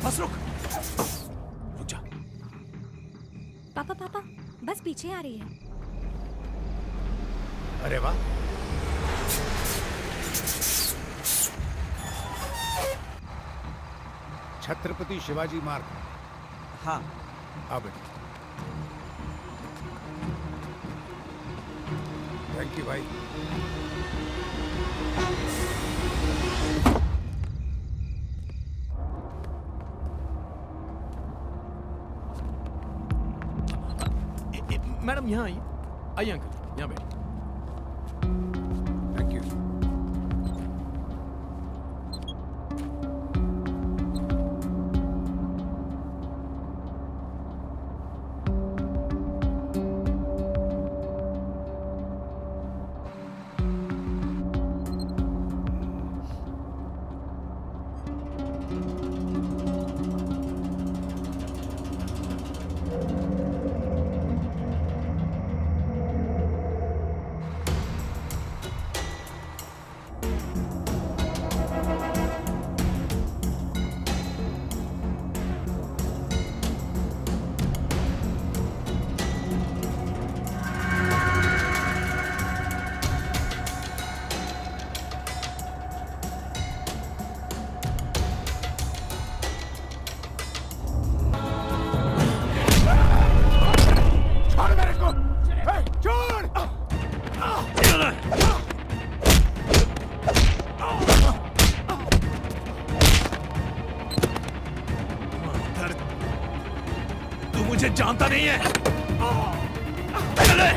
बस रुक जा। पापा पापा बस पीछे आ रही है। अरे वाह, छत्रपति शिवाजी मार्ग। हाँ आ बेटे। थैंक यू भाई। मैडम यहाँ आइए, आइए अंकल यहाँ बैठिए। Thank you. मुझे जानता नहीं है। चले।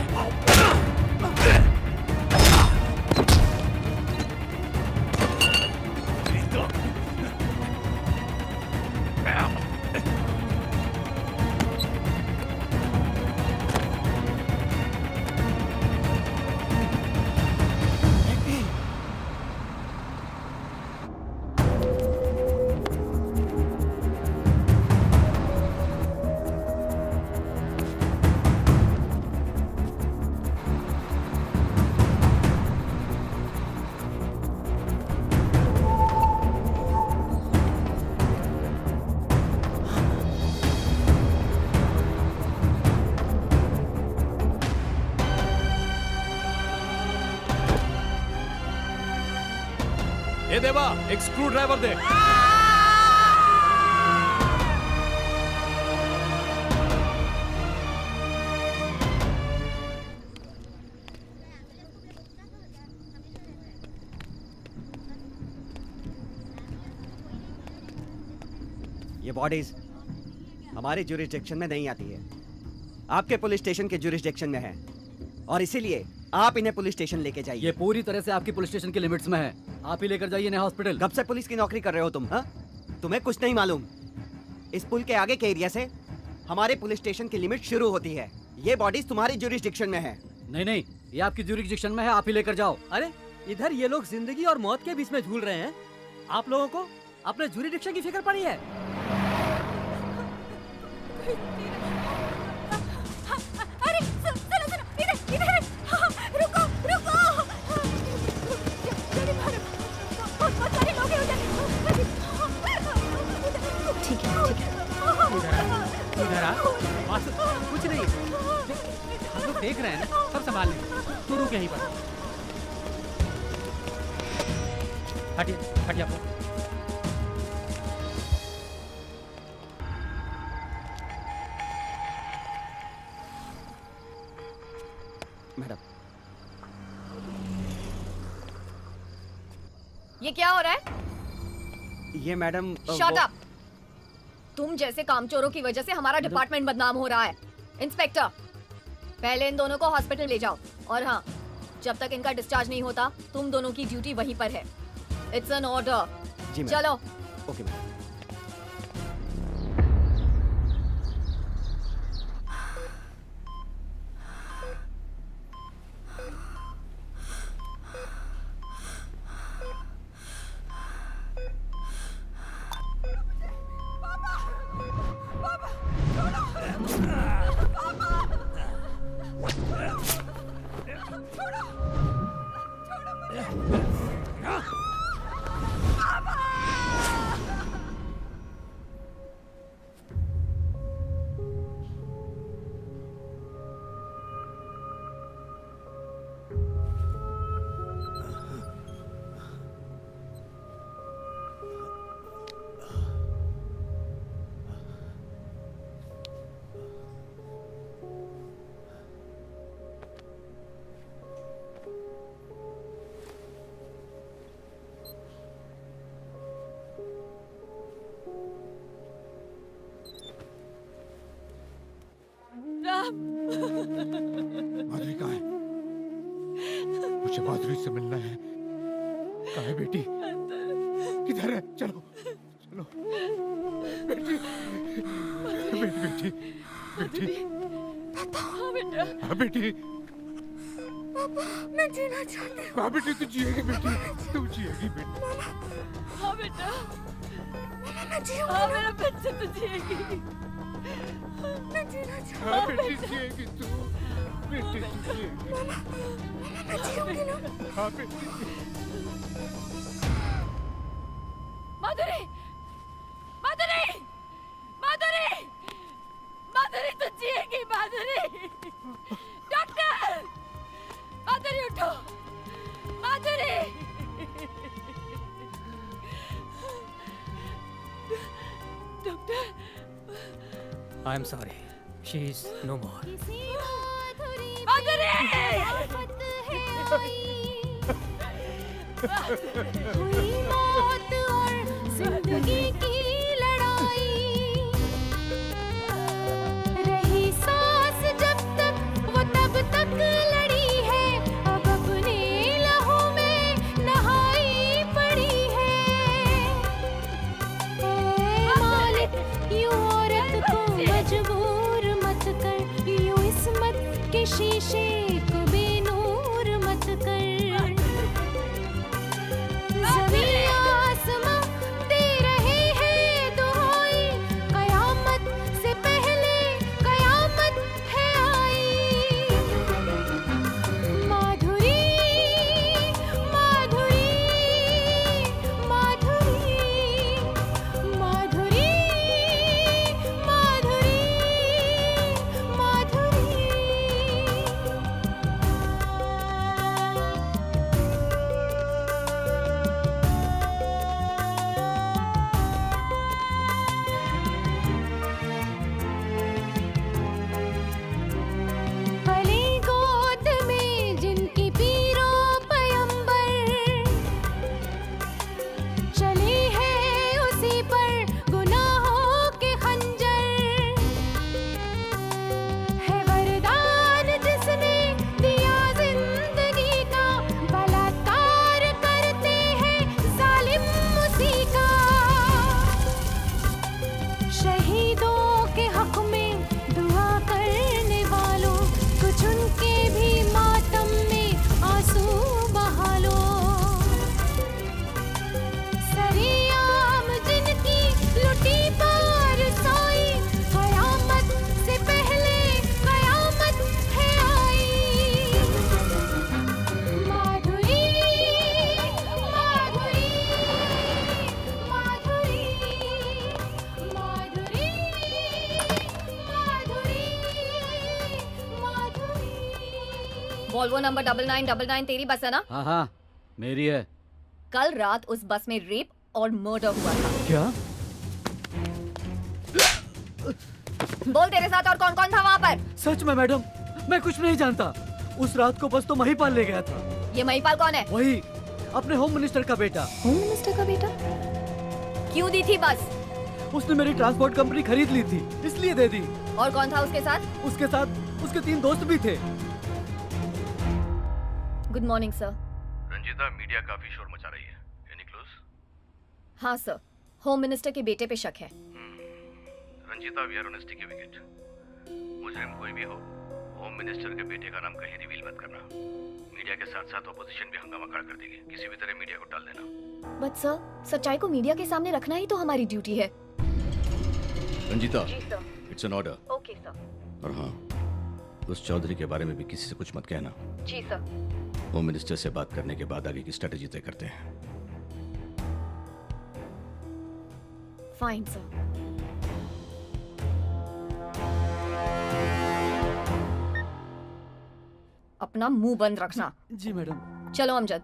ये देवा, एक स्क्रू ड्राइवर दे। ये बॉडीज हमारे ज्यूरिसडिक्शन में नहीं आती है, आपके पुलिस स्टेशन के ज्यूरिसडिक्शन में है, और इसीलिए आप इन्हें पुलिस स्टेशन लेके जाइए। ये पूरी तरह से आपकी पुलिस स्टेशन के लिमिट्स में है, आप ही लेकर जाइए इन्हें हॉस्पिटल। कब से पुलिस की नौकरी कर रहे हो तुम? हाँ, तुम्हें कुछ नहीं मालूम? इस पुल के आगे के एरिया से हमारे पुलिस स्टेशन की लिमिट शुरू होती है। ये बॉडीज तुम्हारी ज्यूरिसडिक्शन में है। नहीं नहीं, ये आपकी ज्यूरिसडिक्शन में है, आप ही लेकर जाओ। अरे इधर ये लोग जिंदगी और मौत के बीच में झूल रहे हैं, आप लोगों को अपने ज्यूरिसडिक्शन की फिक्र पड़ी है? अरे सुनो सुनो, इधर इधर रुको रुको। बहुत सारे लोग हैं उधर। ठीक है ठीक है। इधर आ, कुछ नहीं, हम लोग देख रहे हैं ना, सब संभाल लेंगे, तू रुक यहीं पर। हटिए हटिए आप। मैडम, ये क्या हो रहा है? ये मैडम शट अप! तुम जैसे कामचोरों की वजह से हमारा डिपार्टमेंट बदनाम हो रहा है। इंस्पेक्टर, पहले इन दोनों को हॉस्पिटल ले जाओ, और हाँ, जब तक इनका डिस्चार्ज नहीं होता तुम दोनों की ड्यूटी वहीं पर है। It's an order. जी मैडम। चलो। Okay madam. मुझे माधुरी से मिलना है। कहाँ है बेटी? किधर है? चलो चलो बेटी, बेटी बेटी बेटी। हाँ बेटा। हाँ बेटी। पापा, मैं जीना चाहती हूँ। हाँ बेटी, तू जिएगी बेटी, तू जिएगी बेटी। हाँ बेटा, मैं जीऊंगी। हाँ मेरा बच्चा तो जिएगी। मैं जीना चाहती हूँ। हाँ बेटी जिएगी तू, बेटी तू जिएगी। मैं जीऊंगी ना। हाँ बेटी। माधुरी, माधुरी, माधुरी, माधुरी तो जिएगी। माधुरी, डॉक्टर, माधुरी उठो, Madhuri. Doctor, I am sorry, she is no more. Madhuri, हुई मौत और जिंदगी की लड़ाई, रही सांस जब तक वो तब तक लड़ी है, अब अपने लहू में नहाई पड़ी है। ए मालिक, यूं औरत को मजबूर मत कर, यूं इस्मत के शीशे को बेनूर मत कर। ज़मीं आसमां दे रहे हैं दुहाई, कयामत से पहले कयामत है आई। माधुरी, माधुरी, माधुरी, माधुरी, माधुरी, माधुरी। पले गोद में जिनकी पीरो पयंबर, चले हैं उसी पर गुनाहों के खंजर। है वरदान जिसने दिया जिंदगी का, बलात्कार करते हैं जालिम उसी का। शहीदों के हक में दुआ करने वालों, कुछ उनके भी मातम में आंसू बहा लो। सरेआम जिनकी लुटी पार सोई, कयामत से पहले कयामत है आई। माधुरी, माधुरी, माधुरी, माधुरी, माधुरी, माधुरी। वॉल्वो नंबर 9999 तेरी बस है ना? हाँ हाँ, मेरी है। कल रात उस बस में रेप और मर्डर हुआ था। क्या? बोल तेरे साथ और कौन कौन था वहाँ पर? सच में मैडम, मैं कुछ नहीं जानता। उस रात को बस तो महिपाल ले गया था। ये महिपाल कौन है? वही, अपने होम मिनिस्टर का बेटा। होम मिनिस्टर का बेटा? क्यों दी थी बस? उसने मेरी ट्रांसपोर्ट कंपनी खरीद ली थी, इसलिए दे दी। और कौन था उसके साथ? उसके साथ उसके 3 दोस्त भी थे। Good morning sir. Ranjeeta, media काफी शोर मचा रही है। Any clues? हाँ सर, होम मिनिस्टर के बेटे पे शक है। Ranjeeta, we are on sticky wicket. मुजरिम कोई भी हो, होम मिनिस्टर के बेटे का नाम कहीं रिवील मत करना। मीडिया के साथ साथ ऑपोजिशन भी हंगामा खड़ा कर देगी। किसी भी तरह मीडिया को टाल देना। बट सर, सच्चाई को मीडिया के सामने रखना ही तो हमारी ड्यूटी है। रंजीता, जी sir. It's an order. Okay sir. और हाँ, उस चौधरी के बारे में भी किसी से कुछ मत कहना। जी सर। होम मिनिस्टर से बात करने के बाद आगे की स्ट्रेटेजी तय करते हैं। Fine sir. अपना मुंह बंद रखना। जी मैडम। चलो Amjad.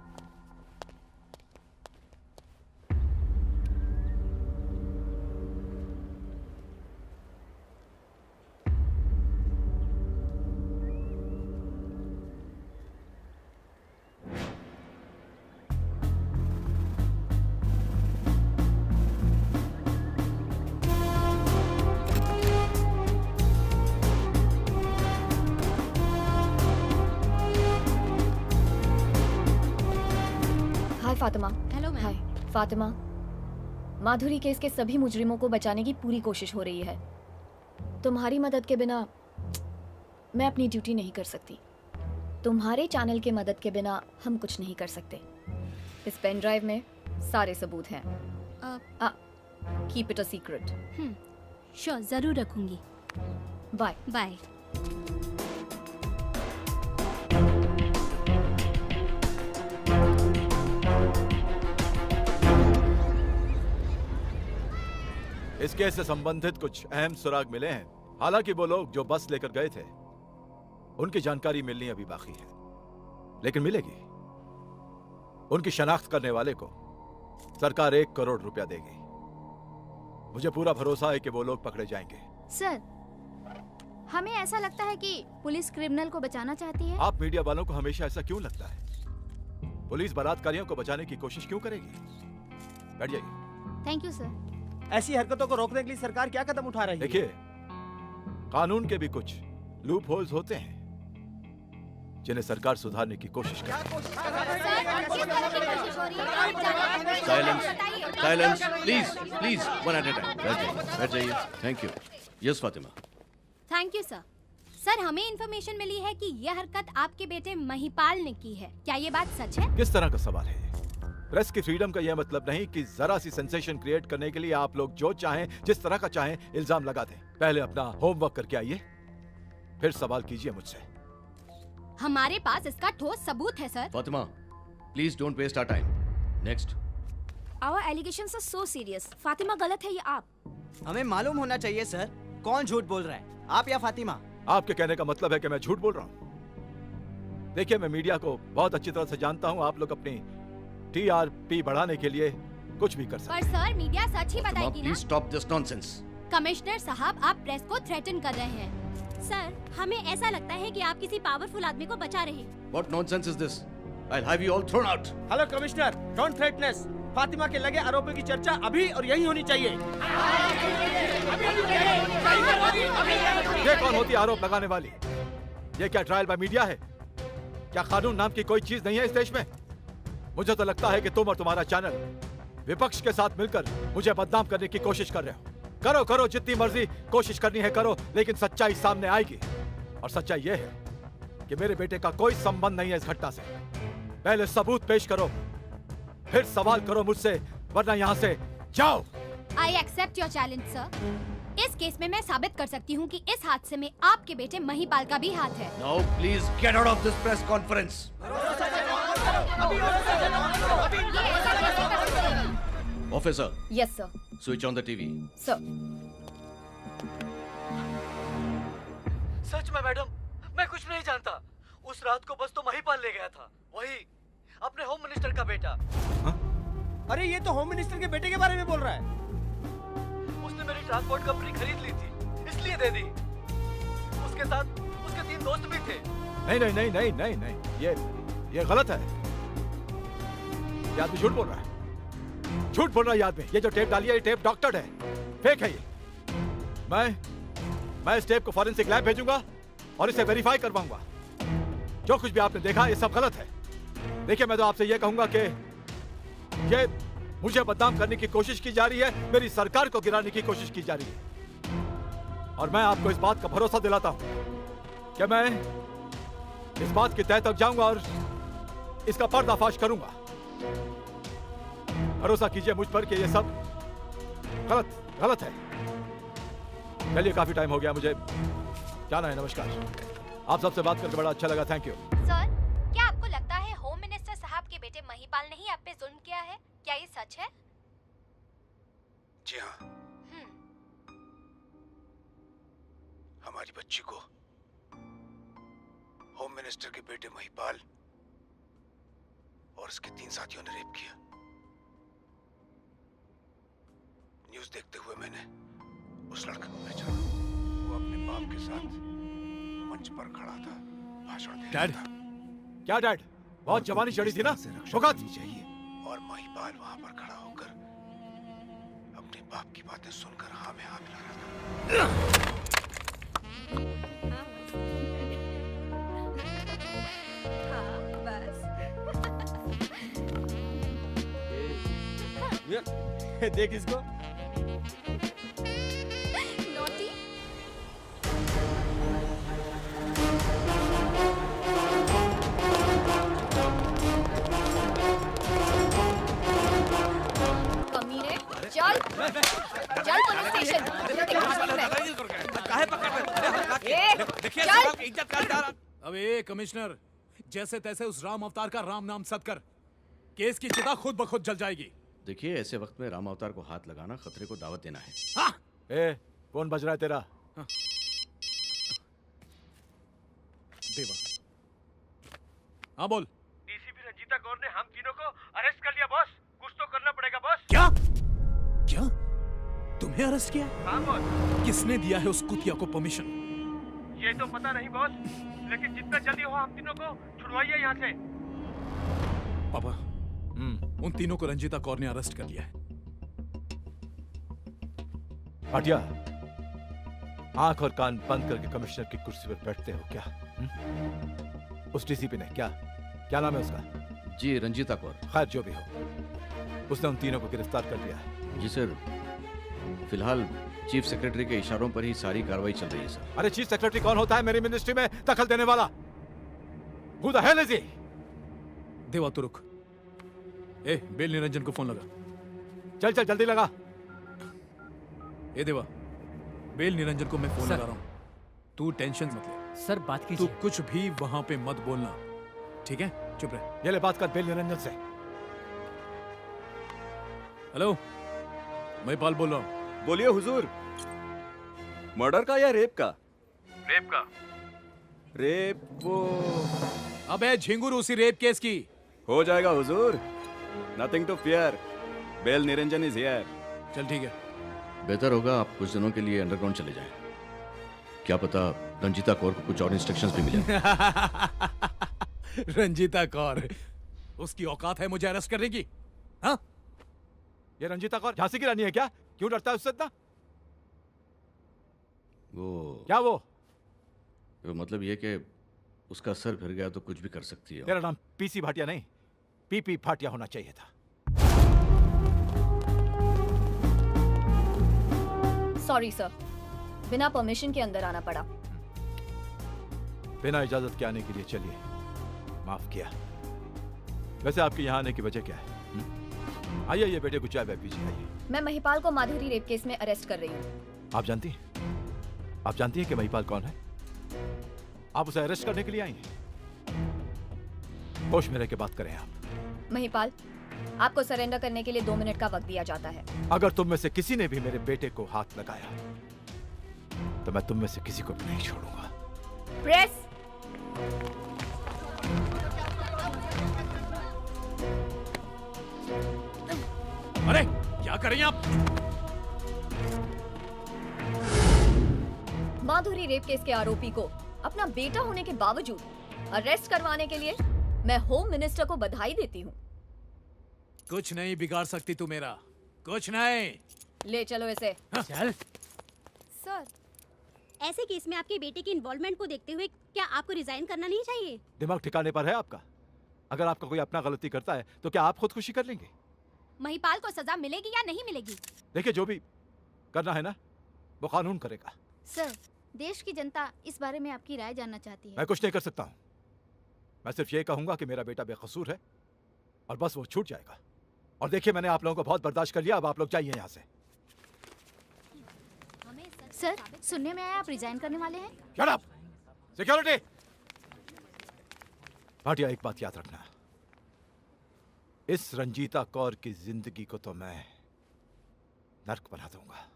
Hi Fatima. Hello ma'am. Hi Fatima, Madhuri case के सभी मुजरिमों को बचाने की पूरी कोशिश हो रही है। तुम्हारी मदद के बिना मैं अपनी ड्यूटी नहीं कर सकती। तुम्हारे चैनल के मदद के बिना हम कुछ नहीं कर सकते। इस पेन ड्राइव में सारे सबूत हैं। Keep it a secret. Sure, जरूर रखूंगी। Bye bye. इस केस से संबंधित कुछ अहम सुराग मिले हैं। हालांकि वो लोग जो बस लेकर गए थे उनकी जानकारी मिलनी अभी बाकी है, लेकिन मिलेगी। उनकी शनाख्त करने वाले को सरकार 1 करोड़ रुपया देगी। मुझे पूरा भरोसा है कि वो लोग पकड़े जाएंगे। सर, हमें ऐसा लगता है कि पुलिस क्रिमिनल को बचाना चाहती है। आप मीडिया वालों को हमेशा ऐसा क्यों लगता है? पुलिस बलात्कारियों को बचाने की कोशिश क्यों करेगी? बैठ जाइए। Thank you sir. ऐसी हरकतों को रोकने के लिए सरकार क्या कदम उठा रही है? देखिए, कानून के भी कुछ लूप होल्स होते हैं जिन्हें सरकार सुधारने की कोशिश कर रही है। Silence please please, one at a time. बैठ जाइए। Thank you. Yes Fatima. Thank you sir. Sir, हमें इंफॉर्मेशन मिली है कि यह हरकत आपके बेटे महिपाल ने की है। क्या ये बात सच है? किस तरह का सवाल है? प्रेस की फ्रीडम का यह मतलब नहीं कि जरा सी सेंसेशन क्रिएट करने के लिए आप लोग जो चाहें, जिस तरह का चाहें इल्जाम लगा दें। पहले अपना होमवर्क करके आइए, फिर सवाल कीजिए मुझसे। हमारे पास इसका ठोस सबूत है sir. Fatima, please don't waste our time. Next. Our allegations are so serious. Fatima गलत है या आप? हमें मालूम होना चाहिए सर, कौन झूठ बोल रहा है, आप या फातिमा? आपके कहने का मतलब है कि मैं झूठ बोल रहा हूँ? देखिए, मैं मीडिया को बहुत अच्छी तरह से जानता हूँ। आप लोग अपनी TRP बढ़ाने के लिए कुछ भी कर सकते हैं। पर सर, मीडिया सच ही बताएगी ना? Please stop this nonsense. Commissioner साहब, आप प्रेस को थ्रेटन कर रहे हैं। सर, हमें ऐसा लगता है कि आप किसी पावरफुल आदमी को बचा रहे हैं। What nonsense is this? I'll have you all thrown out. Hello commissioner, don't threaten अस। फातिमा के लगे आरोपों की चर्चा अभी और यही होनी चाहिए। ये कौन होती है आरोप लगाने वाली? ये क्या ट्रायल बाय मीडिया है? क्या कानून नाम की कोई चीज नहीं है इस देश में? मुझे तो लगता है कि तुम और तुम्हारा चैनल विपक्ष के साथ मिलकर मुझे बदनाम करने की कोशिश कर रहे हो। करो करो, जितनी मर्जी कोशिश करनी है करो, लेकिन सच्चाई सामने आएगी। और सच्चाई ये है कि मेरे बेटे का कोई संबंध नहीं है इस घटना से। पहले सबूत पेश करो, फिर सवाल करो मुझसे, वरना यहाँ से जाओ। I accept your challenge sir. इस केस में मैं साबित कर सकती हूँ कि इस हादसे में आपके बेटे महिपाल का भी हाथ है। Now please get out of this press conference. Officer. Yes sir. Switch on the TV. Sir. सच में मैडम, मैं कुछ नहीं जानता। उस रात को बस तो महिपाल ले गया था, वही अपने होम मिनिस्टर का बेटा। अरे ये तो होम मिनिस्टर के बेटे के बारे में बोल रहा है। उसने मेरी ट्रांसपोर्ट कंपनी खरीद ली थी, इसलिए दे दी। उसके साथ उसके 3 दोस्त भी थे। नहीं नहीं नहीं नहीं नहीं नहीं, ये गलत है। ये आदमी झूठ बोल रहा है, झूठ बोल रहा है ये आदमी। ये जो टेप डाली है, ये टेप डॉक्टर्ड है, फेक है ये। मैं इस टेप को फॉरेंसिक लैब भेजूंगा और इसे वेरीफाई करवाऊंगा। जो कुछ भी आपने देखा ये सब गलत है। देखिए, मैं तो आपसे ये कहूंगा कि ये मुझे बदनाम करने की कोशिश की जा रही है, मेरी सरकार को गिराने की कोशिश की जा रही है। और मैं आपको इस बात का भरोसा दिलाता हूं कि मैं इस बात की तह तक जाऊंगा और इसका पर्दाफाश करूंगा। भरोसा कीजिए मुझ पर कि ये सब गलत है। चलिए, काफी टाइम हो गया, मुझे जाना है। नमस्कार। आप सबसे बात करके बड़ा अच्छा लगा। Thank you. सर, क्या आपको लगता है होम मिनिस्टर साहब के बेटे महिपाल ने ही आप पे जुल्म किया है? क्या ये सच है? जी हाँ। हमारी बच्ची को होम मिनिस्टर के बेटे महिपाल और उसके 3 साथियों ने रेप किया। न्यूज़ देखते हुए मैंने उस लड़के को पहचाना। वो अपने बाप के साथ मंच पर खड़ा था, भाषण दे रहा था। क्या डैड, बहुत जवानी चढ़ी थी ना? शुगत चाहिए। और महिपाल वहां पर खड़ा होकर अपने बाप की बातें सुनकर हाँ में हाँ मिला रहा था। देख इसको। नॉटी। कमीने, चल पुलिस स्टेशन। काहे पकड़ रहे? देखिए चल। की इज्जत कर। अबे कमिश्नर, जैसे तैसे उस राम अवतार का राम नाम सद कर, केस की चिता खुद ब खुद जल जाएगी। देखिए ऐसे वक्त में राम अवतार को हाथ लगाना खतरे को दावत देना है। हाँ। ए, कौन बज रहा है तेरा? हाँ। देवा। हाँ बोल। डीसीपी रंजीता कौर ने हम तीनों को अरेस्ट कर लिया बॉस। कुछ तो करना पड़ेगा बॉस। क्या? क्या? तुम्हें अरेस्ट किया? हाँ बॉस। किसने दिया है उस कुतिया को परमिशन? ये तो पता नहीं बॉस, लेकिन जितना जल्दी हो हम तीनों को छुड़वाइए यहाँ से। पापा, उन तीनों को रंजीता कौर ने अरेस्ट कर लिया है। भाटिया, आंख और कान बंद करके कमिश्नर की कुर्सी पर बैठते हो क्या? उस डीसीपी ने क्या नाम है उसका? जी रंजीता कौर। खैर जो भी हो, उसने उन तीनों को गिरफ्तार कर लिया है। जी सर, फिलहाल चीफ सेक्रेटरी के इशारों पर ही सारी कार्रवाई चल रही है सर। अरे चीफ सेक्रेटरी कौन होता है मेरी मिनिस्ट्री में दखल देने वाला? Who the hell is he? देवा तू रुक। ए, बेल निरंजन को फोन लगा। चल जल्दी लगा। ए देवा, बेल निरंजन को मैं फोन लगा रहा हूँ। तू टेंशन मत ले। सर बात तू कीजिए। कुछ भी वहां पे मत बोलना, ठीक है? चुप रह। ये ले बात कर बेल निरंजन से। हेलो, मैं पाल बोल रहा हूँ। बोलिए हुजूर। मर्डर का या रेप का? रेप का। रेप वो अबे झिंगुर, उसी रेप केस की। हो जाएगा हुजूर, नथिंग टू फियर। बेल निरंजन इज हियर। चल ठीक है। बेहतर होगा आप कुछ दिनों के लिए अंडरग्राउंड चले जाएं। क्या पता रंजीता कौर को कुछ और इंस्ट्रक्शंस भी मिले। रंजीता कौर, उसकी औकात है मुझे अरेस्ट करने की? हाँ? ये रंजीता कौर झांसी की रानी है क्या? क्यों डरता है उससे इतना? क्या वो मतलब ये कि उसका सर फिर गया तो कुछ भी कर सकती है। तेरा नाम पीसी भाटिया नहीं, पीपी भाटिया होना चाहिए था। सॉरी सर, बिना परमिशन के अंदर आना पड़ा। बिना इजाजत के आने के लिए चलिए, माफ किया। वैसे आपके यहाँ आने की वजह क्या है? आइए ये बेटे को चाय वह पीजिए। आइए। मैं महिपाल को माधुरी रेप केस में अरेस्ट कर रही हूँ। आप जानती हैं कि महिपाल कौन है? आप उसे अरेस्ट करने के लिए आई हैं। होश में रह के बात करें आप। महिपाल, आपको सरेंडर करने के लिए 2 मिनट का वक्त दिया जाता है। अगर तुम में से किसी ने भी मेरे बेटे को हाथ लगाया तो मैं तुम में से किसी को भी नहीं छोड़ूंगा। प्रेस। अरे क्या कर रही हैं आप? माधुरी रेप केस के आरोपी को अपना बेटा होने के बावजूद अरेस्ट करवाने के लिए मैं होम मिनिस्टर को बधाई देती हूँ। कुछ नहीं बिगाड़ सकती तू मेरा, कुछ नहीं। ले चलो इसे। चल। सर, ऐसे केस में आपके बेटे की इन्वॉल्वमेंट को देखते हुए क्या आपको रिजाइन करना नहीं चाहिए? दिमाग ठिकाने पर है आपका? अगर आपका कोई अपना गलती करता है तो क्या आप खुदकुशी कर लेंगे? महिपाल को सजा मिलेगी या नहीं मिलेगी? देखिए, जो भी करना है ना वो कानून करेगा। सर, देश की जनता इस बारे में आपकी राय जानना चाहती है। मैं कुछ नहीं कर सकता हूँ। मैं सिर्फ ये कहूंगा कि मेरा बेटा बेकसूर है और बस वो छूट जाएगा। और देखिए, मैंने आप लोगों को बहुत बर्दाश्त कर लिया, अब आप लोग जाइए यहाँ से। सर, सुनने में आया आप रिजाइन करने वाले हैं। Shut up! सिक्योरिटी! भाटिया, एक बात याद रखना, इस रंजीता कौर की जिंदगी को तो मैं नर्क बना दूंगा।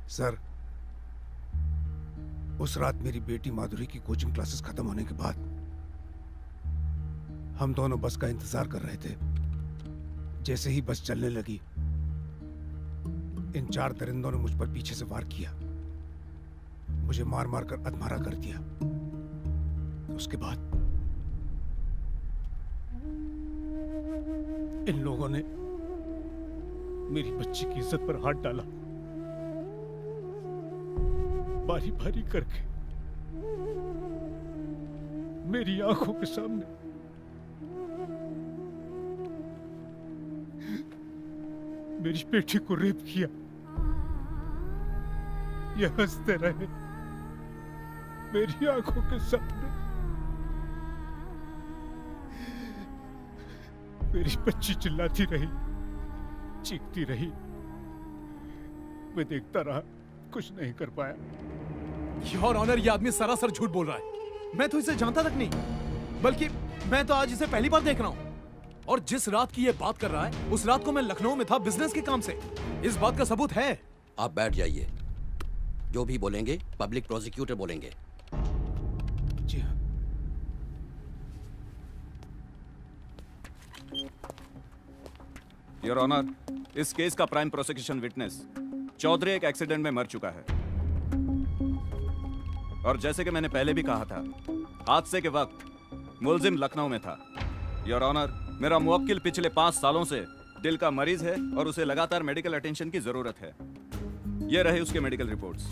सर, उस रात मेरी बेटी माधुरी की कोचिंग क्लासेस खत्म होने के बाद हम दोनों बस का इंतजार कर रहे थे। जैसे ही बस चलने लगी, इन 4 दरिंदों ने मुझ पर पीछे से वार किया, मुझे मार मार कर अधमरा कर दिया। उसके बाद इन लोगों ने मेरी बच्ची की इज्जत पर हाथ डाला, बारी बारी करके मेरी आंखों के सामने मेरी बेटी को रेप किया। ये हंसते रहे मेरी आंखों के सामने। मेरी बच्ची चिल्लाती रही, चीखती रही। मैं देखता रहा, कुछ नहीं कर पाया। योर ऑनर, ये आदमी सरासर झूठ बोल रहा है। मैं तो इसे जानता तक नहीं, बल्कि मैं तो आज इसे पहली बार देख रहा हूँ। और जिस रात की ये बात कर रहा है, उस रात को मैं लखनऊ में था बिजनेस के काम से। इस बात का सबूत है। आप बैठ जाइए। जो भी बोलेंगे पब्लिक प्रोसिक्यूटर बोलेंगे। जी हाँ। योर ऑनर, इस केस का प्राइम प्रोसिक्यूशन विटनेस चौधरी एक एक्सीडेंट में मर चुका है। और जैसे कि मैंने पहले भी कहा था, हादसे के वक्त मुलजिम लखनऊ में था। योर ऑनर, मेरा मुवक्किल पिछले 5 सालों से दिल का मरीज है और उसे लगातार मेडिकल अटेंशन की जरूरत है। ये रहे उसके मेडिकल रिपोर्ट्स।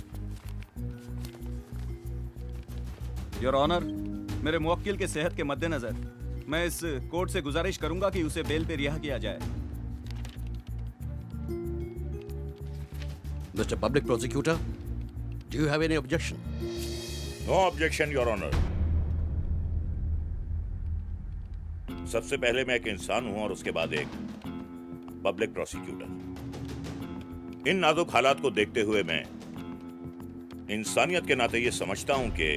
योर ऑनर, मेरे मुवक्किल के सेहत के मद्देनजर मैं इस कोर्ट से गुजारिश करूंगा कि उसे बेल पे रिहा किया जाए। Mr. Public Prosecutor, do you have any objection? No objection, Your Honor. सबसे पहले मैं एक इंसान हूं और उसके बाद एक पब्लिक प्रोसिक्यूटर। इन नाजुक हालात को देखते हुए मैं इंसानियत के नाते ये समझता हूं कि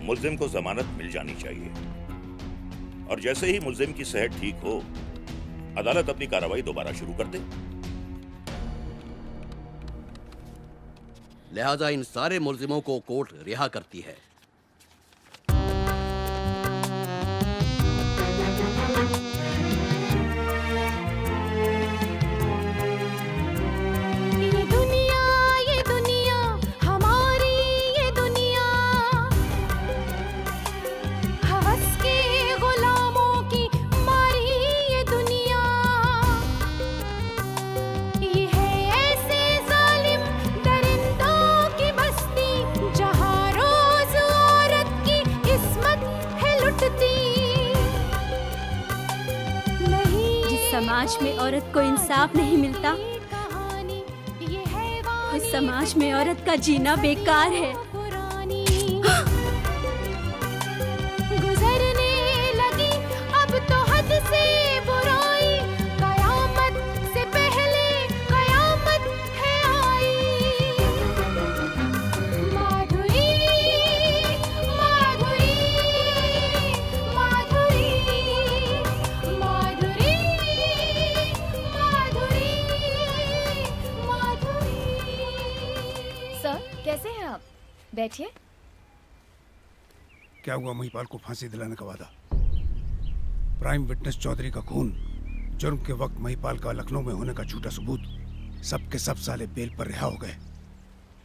मुल्जिम को जमानत मिल जानी चाहिए। और जैसे ही मुल्जिम की सेहत ठीक हो, अदालत अपनी कार्रवाई दोबारा शुरू कर दे। लिहाजा इन सारे मुल्जिमों को कोर्ट रिहा करती है। ये दुनिया हमारी, ये दुनिया हवस के गुलामों की मारी, ये दुनिया ये है ऐसे जालिम दरिंदों की बस्ती, जहाँ रोज औरत की किस्मत है लुटती। जिस समाज में औरत को इंसाफ नहीं मिलता, उस समाज में औरत का जीना बेकार है। गुजरने लगी अब तो हद से बुराई, कयामत से पहले कयामत है आई। माधुरी माधुरी माधुरी माधुरी माधुरी। सर, कैसे हैं आप? बैठिए। क्या हुआ महिपाल को फांसी दिलाने का वादा? प्राइम विटनेस चौधरी का खून, जुर्म के वक्त महिपाल का लखनऊ में होने का झूठा सबूत, सब के सब साले बेल पर रिहा हो गए।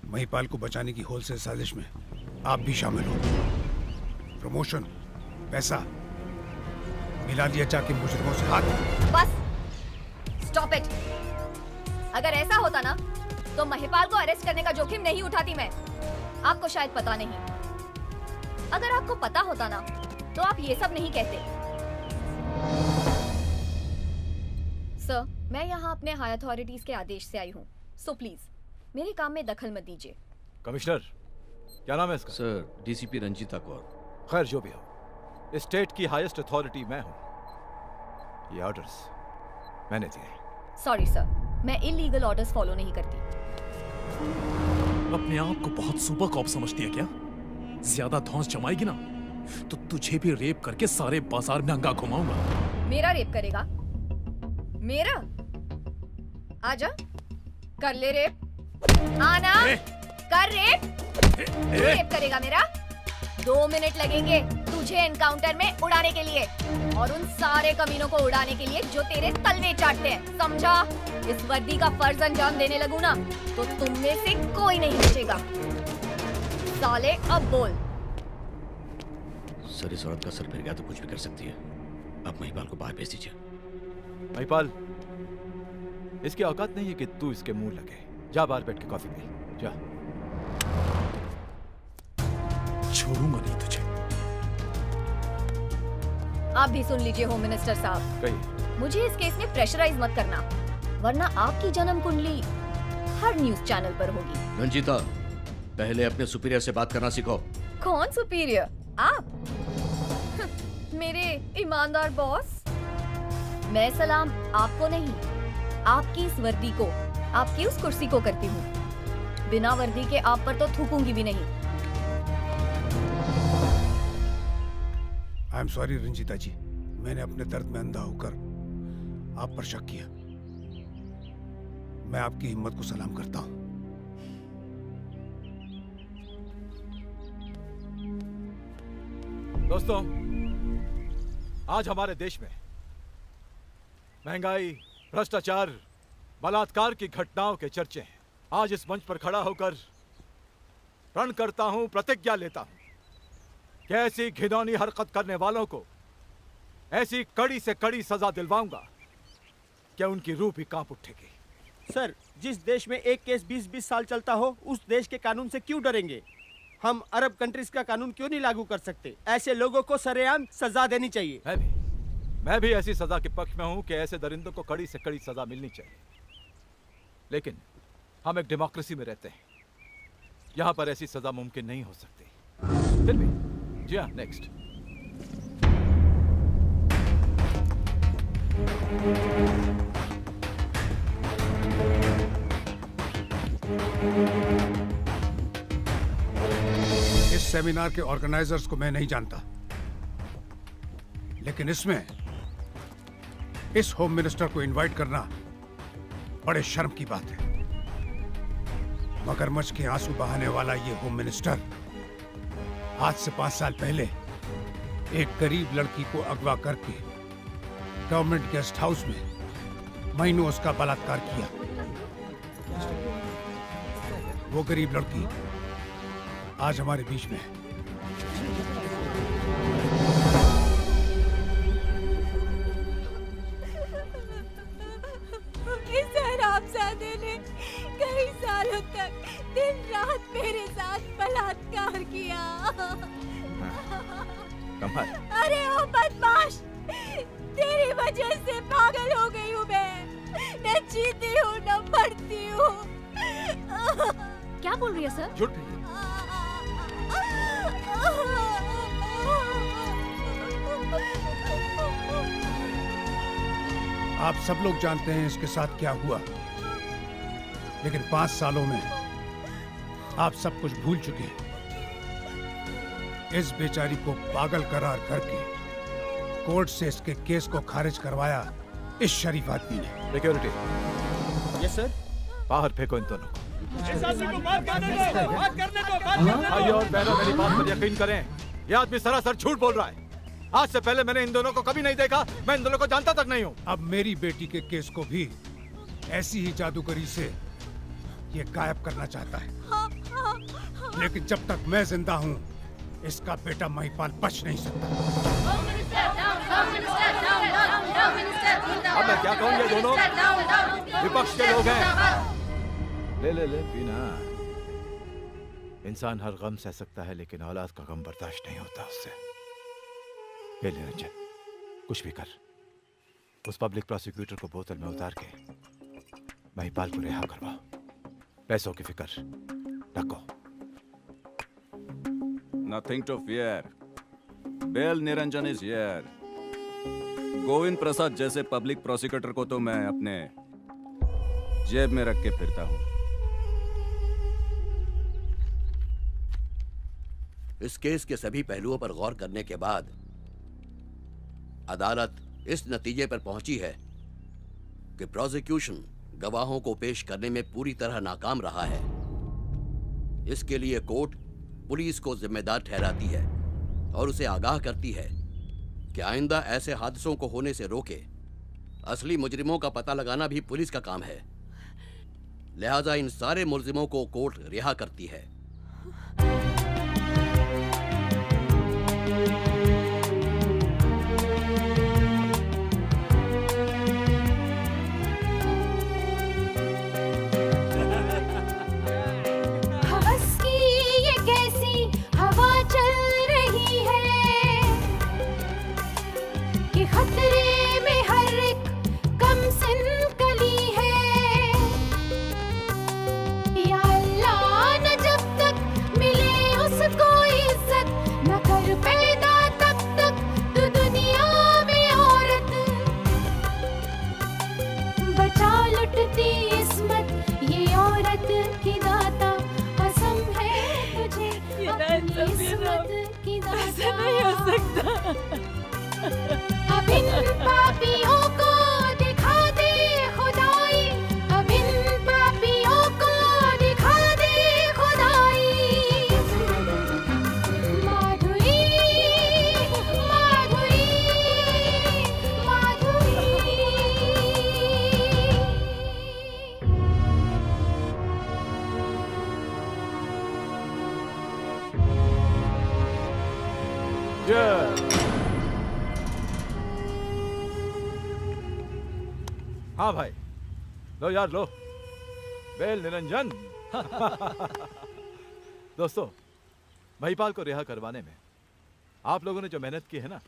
महिपाल को बचाने की होलसेल साजिश में आप भी शामिल हो। प्रमोशन, पैसा मिला लिया जाके मुजरिमों से हाथ। Bus stop it. अगर ऐसा होता ना तो महिपाल को अरेस्ट करने का जोखिम नहीं उठाती मैं। आपको शायद पता नहीं। अगर आपको पता होता ना तो आप ये सब नहीं कहते। सर, मैं यहाँ अपने हाई अथॉरिटीज के आदेश से आई हूँ, सो प्लीज मेरे काम में दखल मत दीजिए। कमिश्नर, क्या नाम है इसका? Sir, DCP Ranjeeta Kaur. खैर जो भी हो, स्टेट की हाईएस्ट अथॉरिटी मैं हूँ। ये ऑर्डर्स मैंने दिए। सॉरी सर, मैं इलीगल ऑर्डर्स फॉलो नहीं करती। अपने आप को बहुत सुपर कॉप समझती है क्या? ज्यादा धौंस जमाएगी ना तो तुझे भी रेप करके सारे बाजार में अंगा घुमाऊंगा। मेरा रेप करेगा? मेरा? आजा, कर ले रेप। आना, कर रेप। तू रेप करेगा मेरा? 2 मिनट लगेंगे तुझे एनकाउंटर में उड़ाने के लिए, और उन सारे कमीनों को उड़ाने के लिए जो तेरे तलवे चाटते हैं, समझा? इस वर्दी का फर्ज अंजाम देने लगूं ना तो तुम में से कोई नहीं बचेगा। साले अब बोल। सर, इस औरत का सर फिर गया तो कुछ भी कर सकती है। अब महिपाल को बाहर भेज दीजिए। महिपाल, इसकी औकात नहीं है कि तू इसके मुंह लगे। जा बाहर बैठ के कॉफी पी, जा। छोड़ूंगा नहीं तुझे। आप भी सुन लीजिए होम मिनिस्टर साहब, कहिए। मुझे इस केस में प्रेशराइज मत करना, वरना आपकी जन्म कुंडली हर न्यूज चैनल पर होगी। रंजीता, पहले अपने सुपीरियर से बात करना सीखो। कौन सुपीरियर? आप? मेरे ईमानदार बॉस। मैं सलाम आपको नहीं, आपकी इस वर्दी को, आपकी उस कुर्सी को करती हूँ। बिना वर्दी के आप पर तो थूकूंगी भी नहीं। आई एम सॉरी रंजीता जी, मैंने अपने दर्द में अंधा होकर आप पर शक किया। मैं आपकी हिम्मत को सलाम करता हूं। दोस्तों, आज हमारे देश में महंगाई, भ्रष्टाचार, बलात्कार की घटनाओं के चर्चे हैं। आज इस मंच पर खड़ा होकर प्रण करता हूं, प्रतिज्ञा लेता हूं कि ऐसी घिनौनी हरकत करने वालों को ऐसी कड़ी से कड़ी सजा दिलवाऊंगा कि उनकी रूह भी कांप उठेगी। सर, जिस देश में एक केस 20-20 साल चलता हो, उस देश के कानून से क्यों डरेंगे? हम अरब कंट्रीज का कानून क्यों नहीं लागू कर सकते? ऐसे लोगों को सरेआम सजा देनी चाहिए। मैं भी ऐसी सजा के पक्ष में हूं कि ऐसे दरिंदों को कड़ी से कड़ी सजा मिलनी चाहिए। लेकिन हम एक डेमोक्रेसी में रहते हैं, यहां पर ऐसी सजा मुमकिन नहीं हो सकती। फिर भी जी हाँ, नेक्स्ट। इस सेमिनार के ऑर्गेनाइजर्स को मैं नहीं जानता, लेकिन इसमें इस होम मिनिस्टर को इनवाइट करना बड़े शर्म की बात है। मगरमच्छ के आंसू बहाने वाला ये होम मिनिस्टर आज से 5 साल पहले एक गरीब लड़की को अगवा करके गवर्नमेंट गेस्ट हाउस में महीनों उसका बलात्कार किया। वो गरीब लड़की आज हमारे बीच में है। इस हरामजादे ने कई सालों तक दिन रात मेरे साथ बलात्कार किया। कमल। अरे ओ बदमाश, तेरी वजह से पागल हो गई हूँ मैं। न जीती हूँ न मरती हूँ। क्या बोल रही है सर? झूठ। आप सब लोग जानते हैं इसके साथ क्या हुआ, लेकिन 5 सालों में आप सब कुछ भूल चुके हैं। इस बेचारी को पागल करार करके कोर्ट से इसके केस को खारिज करवाया इस शरीफ आदमी ने। सिक्योरिटी। Yes sir. बाहर फेंको इन दोनों को। इस आदमी को बात करने दो, बात करने दो, बात करने दो। भाइयों और बहनों, मेरी बात पर यकीन करें, यह आदमी सरासर झूठ बोल रहा है। आज से पहले मैंने इन दोनों को कभी नहीं देखा, मैं इन दोनों को जानता तक नहीं हूँ। अब मेरी बेटी के केस को भी ऐसी ही जादूगरी से ये गायब करना चाहता है, लेकिन जब तक मैं जिंदा हूँ इसका बेटा महिपाल बच नहीं सकता। अब मैं क्या कहूँ, ये दोनों विपक्ष के लोग हैं। ले पीना। इंसान हर गम सह सकता है, लेकिन औलाद का गम बर्दाश्त नहीं होता उससे। ले रंजन, कुछ भी कर, उस पब्लिक प्रोसिक्यूटर को बोतल में उतार के महिपाल को रिहा करवाओ। पैसों की फिक्र रखो। Nothing to fear. Bail Niranjan is here. Govind Prasad जैसे पब्लिक प्रोसिक्यूटर को तो मैं अपने जेब में रख के फिरता हूं। इस केस के सभी पहलुओं पर गौर करने के बाद अदालत इस नतीजे पर पहुंची है कि प्रोसिक्यूशन गवाहों को पेश करने में पूरी तरह नाकाम रहा है। इसके लिए कोर्ट पुलिस को जिम्मेदार ठहराती है और उसे आगाह करती है कि आइंदा ऐसे हादसों को होने से रोके। असली मुजरिमों का पता लगाना भी पुलिस का काम है, लिहाजा इन सारे मुलजिमों को कोर्ट रिहा करती है। हवस की ये कैसी हवा चल रही है, ऐसा नहीं हो सकता। अब इन पापियों को दिखा दे खुदाई, अब इन पापियों को दिखा दे खुदाई। माधुरी माधुरी माधुरी। हाँ भाई, लो यार लो, बेल निरंजन। दोस्तों, महिपाल को रिहा करवाने में आप लोगों ने जो मेहनत की है ना,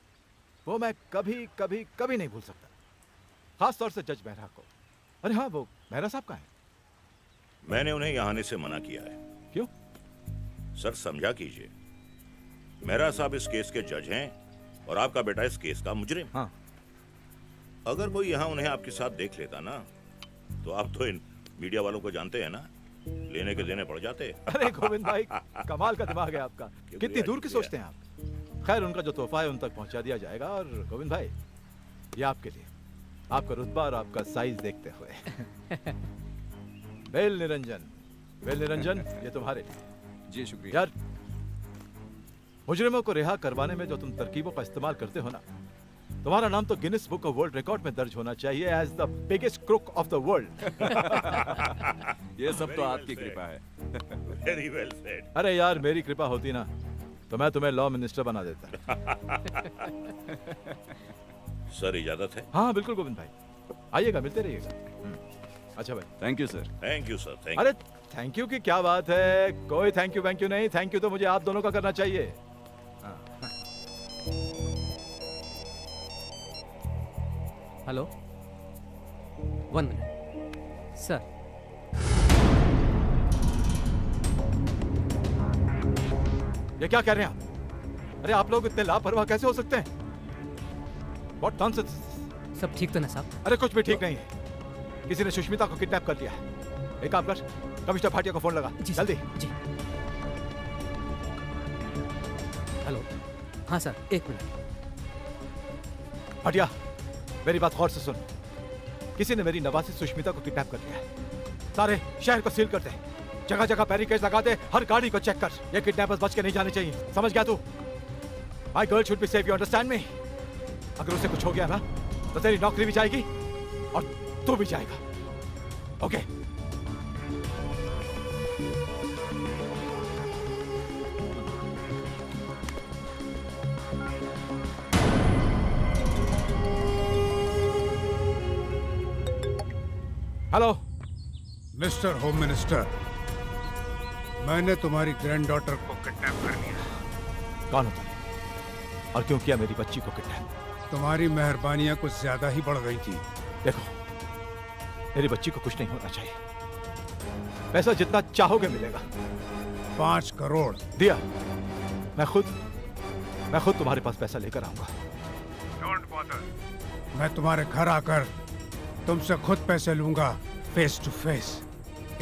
वो मैं कभी कभी कभी नहीं भूल सकता। खास तौर से जज मेहरा को। अरे हाँ, वो मेहरा साहब कहाँ हैं? मैंने उन्हें यहाँ आने से मना किया है। क्यों? सर समझा कीजिए, मेहरा साहब इस केस के जज हैं और आपका बेटा इस केस का मुजरिम। हाँ। अगर कोई यहाँ उन्हें आपके साथ देख लेता ना, तो आप तो इन मीडिया वालों को जानते हैं ना, लेने के देने पड़ जाते। अरे गोविंद भाई, कमाल का दिमाग है आपका। कितनी दूर की सोचते हैं आप। खैर, उनका जो तोहफा है उन तक पहुंचा दिया जाएगा। और गोविंद भाई, ये आपके लिए, आपका रुतबा और आपका साइज देखते हुए। बेल निरंजन, बेल निरंजन, ये तुम्हारे लिए। जी शुक्रिया। यार, मुजरिमों को रिहा करवाने में जो तुम तरकीबों का इस्तेमाल करते हो ना, तुम्हारा नाम तो Guinness book of world record में दर्ज होना चाहिए as the biggest crook of the world. ये सब तो आपकी कृपा है। Very well said. अरे यार, मेरी कृपा होती ना तो मैं तुम्हें लॉ मिनिस्टर बना देता। सर इजाजत है? हाँ बिल्कुल गोविंद भाई, आइएगा, मिलते रहिएगा। अच्छा भाई, thank you sir. Thank you sir. Thank अरे थैंक यू की क्या बात है, कोई थैंक यू नहीं, थैंक यू तो मुझे आप दोनों का करना चाहिए। Hello, 1 minute sir. ये क्या कह रहे हैं आप? अरे आप लोग इतने लापरवाह कैसे हो सकते हैं? What nonsense! सब ठीक तो ना साहब? अरे कुछ भी ठीक नहीं है। किसी ने सुष्मिता को किडनैप कर लिया है। एक काम कर, कमिश्नर भाटिया को फोन लगा। जल्दी। जी। हेलो, हाँ सर, 1 मिनट। भाटिया, मेरी बात गौर से सुन। किसी ने मेरी नवासी सुष्मिता को किडनैप कर लिया है। सारे शहर को सील कर दे, जगह जगह बैरिकेड लगा दे, हर गाड़ी को चेक कर। ये किडनैपर्स बच के नहीं जाने चाहिए, समझ गया तू? My girl should be safe, you understand me? अगर उसे कुछ हो गया ना, तो तेरी नौकरी भी जाएगी और तू भी जाएगा। Okay? Hello mister home minister, मैंने तुम्हारी ग्रैंडडॉटर को किडनैप कर लिया। कौन हो तुम और क्यों किया मेरी बच्ची को किडनैप? तुम्हारी मेहरबानियां कुछ ज्यादा ही बढ़ गई थी। देखो, मेरी बच्ची को कुछ नहीं होना चाहिए। पैसा जितना चाहोगे मिलेगा। 5 करोड़ दिया। मैं खुद तुम्हारे पास पैसा लेकर आऊंगा। डोंट बॉदर, मैं तुम्हारे घर आकर तुमसे खुद पैसे लूंगा, फेस टू फेस।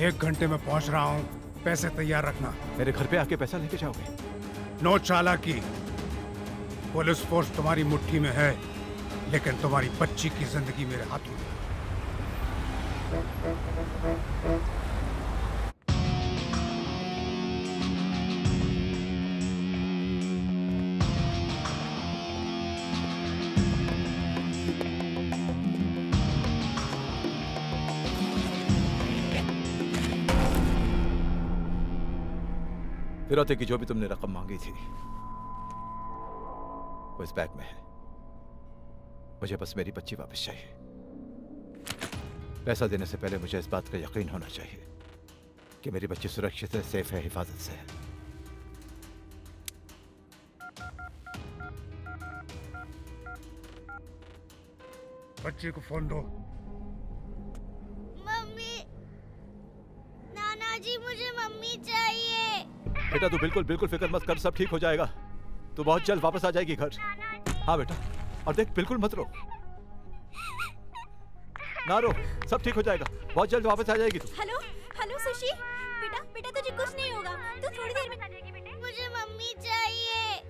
1 घंटे में पहुंच रहा हूं, पैसे तैयार रखना। मेरे घर पे आके पैसा लेके जाओगे? नो चालाकी, पुलिस फोर्स तुम्हारी मुट्ठी में है, लेकिन तुम्हारी बच्ची की जिंदगी मेरे हाथों में। फिरौते की जो भी तुमने रकम मांगी थी वो इस बैग में है। मुझे बस मेरी बच्ची वापस चाहिए। पैसा देने से पहले मुझे इस बात का यकीन होना चाहिए कि मेरी बच्ची सुरक्षित है, सेफ है, हिफाजत से है। बच्ची को फोन दो। मम्मी, नाना जी मुझे मम्मी चाहिए। बेटा तू बिल्कुल फिक्र मत कर, सब ठीक हो जाएगा। तू बहुत जल्द वापस आ जाएगी घर। हाँ बेटा, और देख बिल्कुल मत रो, ना रो, सब ठीक हो जाएगा। बहुत जल्द वापस आ जाएगी तू। हेलो हेलो सुशी, बेटा तुझे कुछ नहीं होगा, तू थोड़ी देर में आ जाएगी बेटे। मुझे मम्मी चाहिए।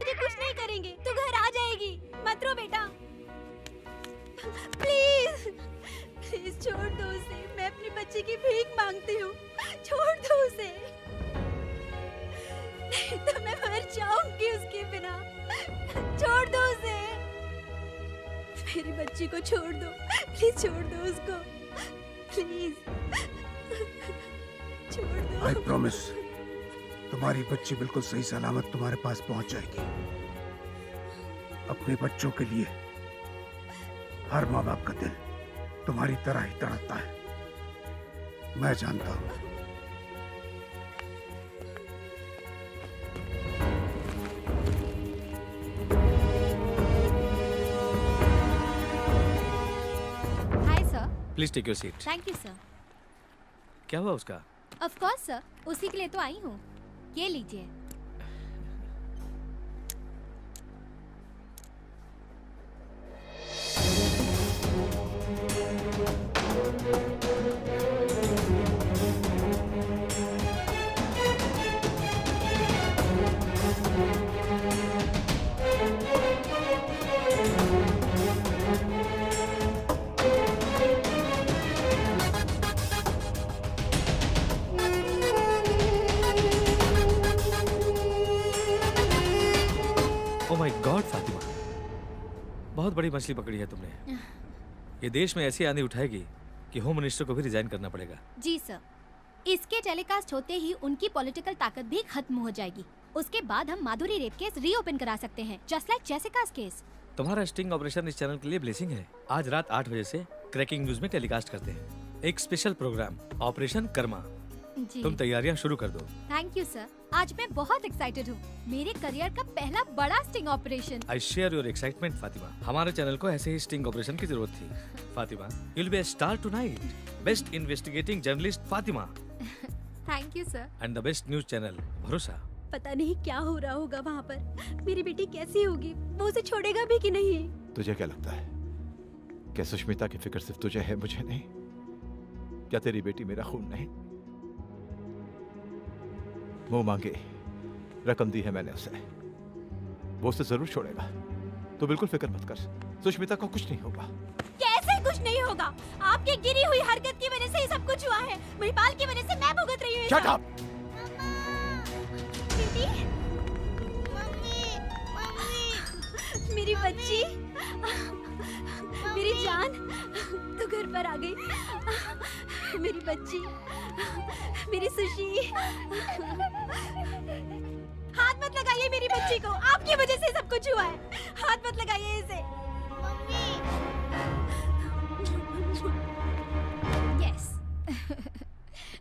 तुझे कुछ नहीं करेंगे, तू घर आ जाएगी। मत रो बेटा, प्लीज प्लीज छोड़ दो उसे। मैं अपनी बच्ची की भीख मांगती हूँ, छोड़ दो उसे, नहीं तो मैं मर जाऊंगी उसके बिना। छोड़ दो उसे, मेरी बच्ची को छोड़ दो, प्लीज छोड़ दो उसको, प्लीज छोड़ दो। आई प्रॉमिस, तुम्हारी बच्ची बिल्कुल सही सलामत तुम्हारे पास पहुंच जाएगी। अपने बच्चों के लिए हर माँ बाप का दिल तुम्हारी तरह ही तड़पता है, मैं जानता हूँ। Hi sir. Please take your seat. Thank you sir. क्या हुआ उसका? ऑफ कोर्स सर, उसी के लिए तो आई हूँ। ये लीजिए। ओह माय गॉड फातिमा, बहुत बड़ी मछली पकड़ी है तुमने। ये देश में ऐसी आंधी उठाएगी कि होम मिनिस्टर को भी रिजाइन करना पड़ेगा। जी सर, इसके टेलीकास्ट होते ही उनकी पॉलिटिकल ताकत भी खत्म हो जाएगी। उसके बाद हम माधुरी रेप केस रीओपन करा सकते हैं, जस्ट लाइक जेसिका's केस। तुम्हारा स्टिंग ऑपरेशन इस चैनल के लिए ब्लेसिंग है। आज रात 8 बजे से क्रैकिंग न्यूज में टेलीकास्ट करते हैं एक स्पेशल प्रोग्राम, ऑपरेशन कर्मा। जी। तुम तैयारियां शुरू कर दो। थैंक यू सर, आज मैं बहुत एक्साइटेड हूँ। मेरे करियर का पहला बड़ा sting operation. I share your excitement Fatima. हमारे चैनल को ऐसे ही स्टिंग ऑपरेशन की जरूरत थी। Fatima, you will be a star tonight. Best investigating journalist Fatima thank you sir. And the best news channel भरोसा। पता नहीं क्या हो रहा होगा वहाँ पर। मेरी बेटी कैसी होगी, वो उसे छोड़ेगा भी कि नहीं? तुझे क्या लगता है, क्या सुष्मिता की फिक्र सिर्फ तुझे है, मुझे नहीं? क्या तेरी बेटी मेरा खून नहीं? मुंह मांगे रकम दी है मैंने उसे, वो उसे जरूर छोड़ेगा। तो बिल्कुल फिक्र मत कर, सुष्मिता को कुछ नहीं होगा। कैसे कुछ नहीं होगा? आपकी गिरी हुई हरकत की वजह से ही सब कुछ हुआ है। महिपाल की वजह से मैं भुगत रही हूँ। Shut up! बेटी, मेरी बच्ची, मेरी जान, तू घर पर आ गई। मेरी बच्ची, मेरी सुशी। हाथ मत लगाइए मेरी बच्ची को, आपकी वजह से सब कुछ हुआ है। हाथ मत लगाइए इसे। यस।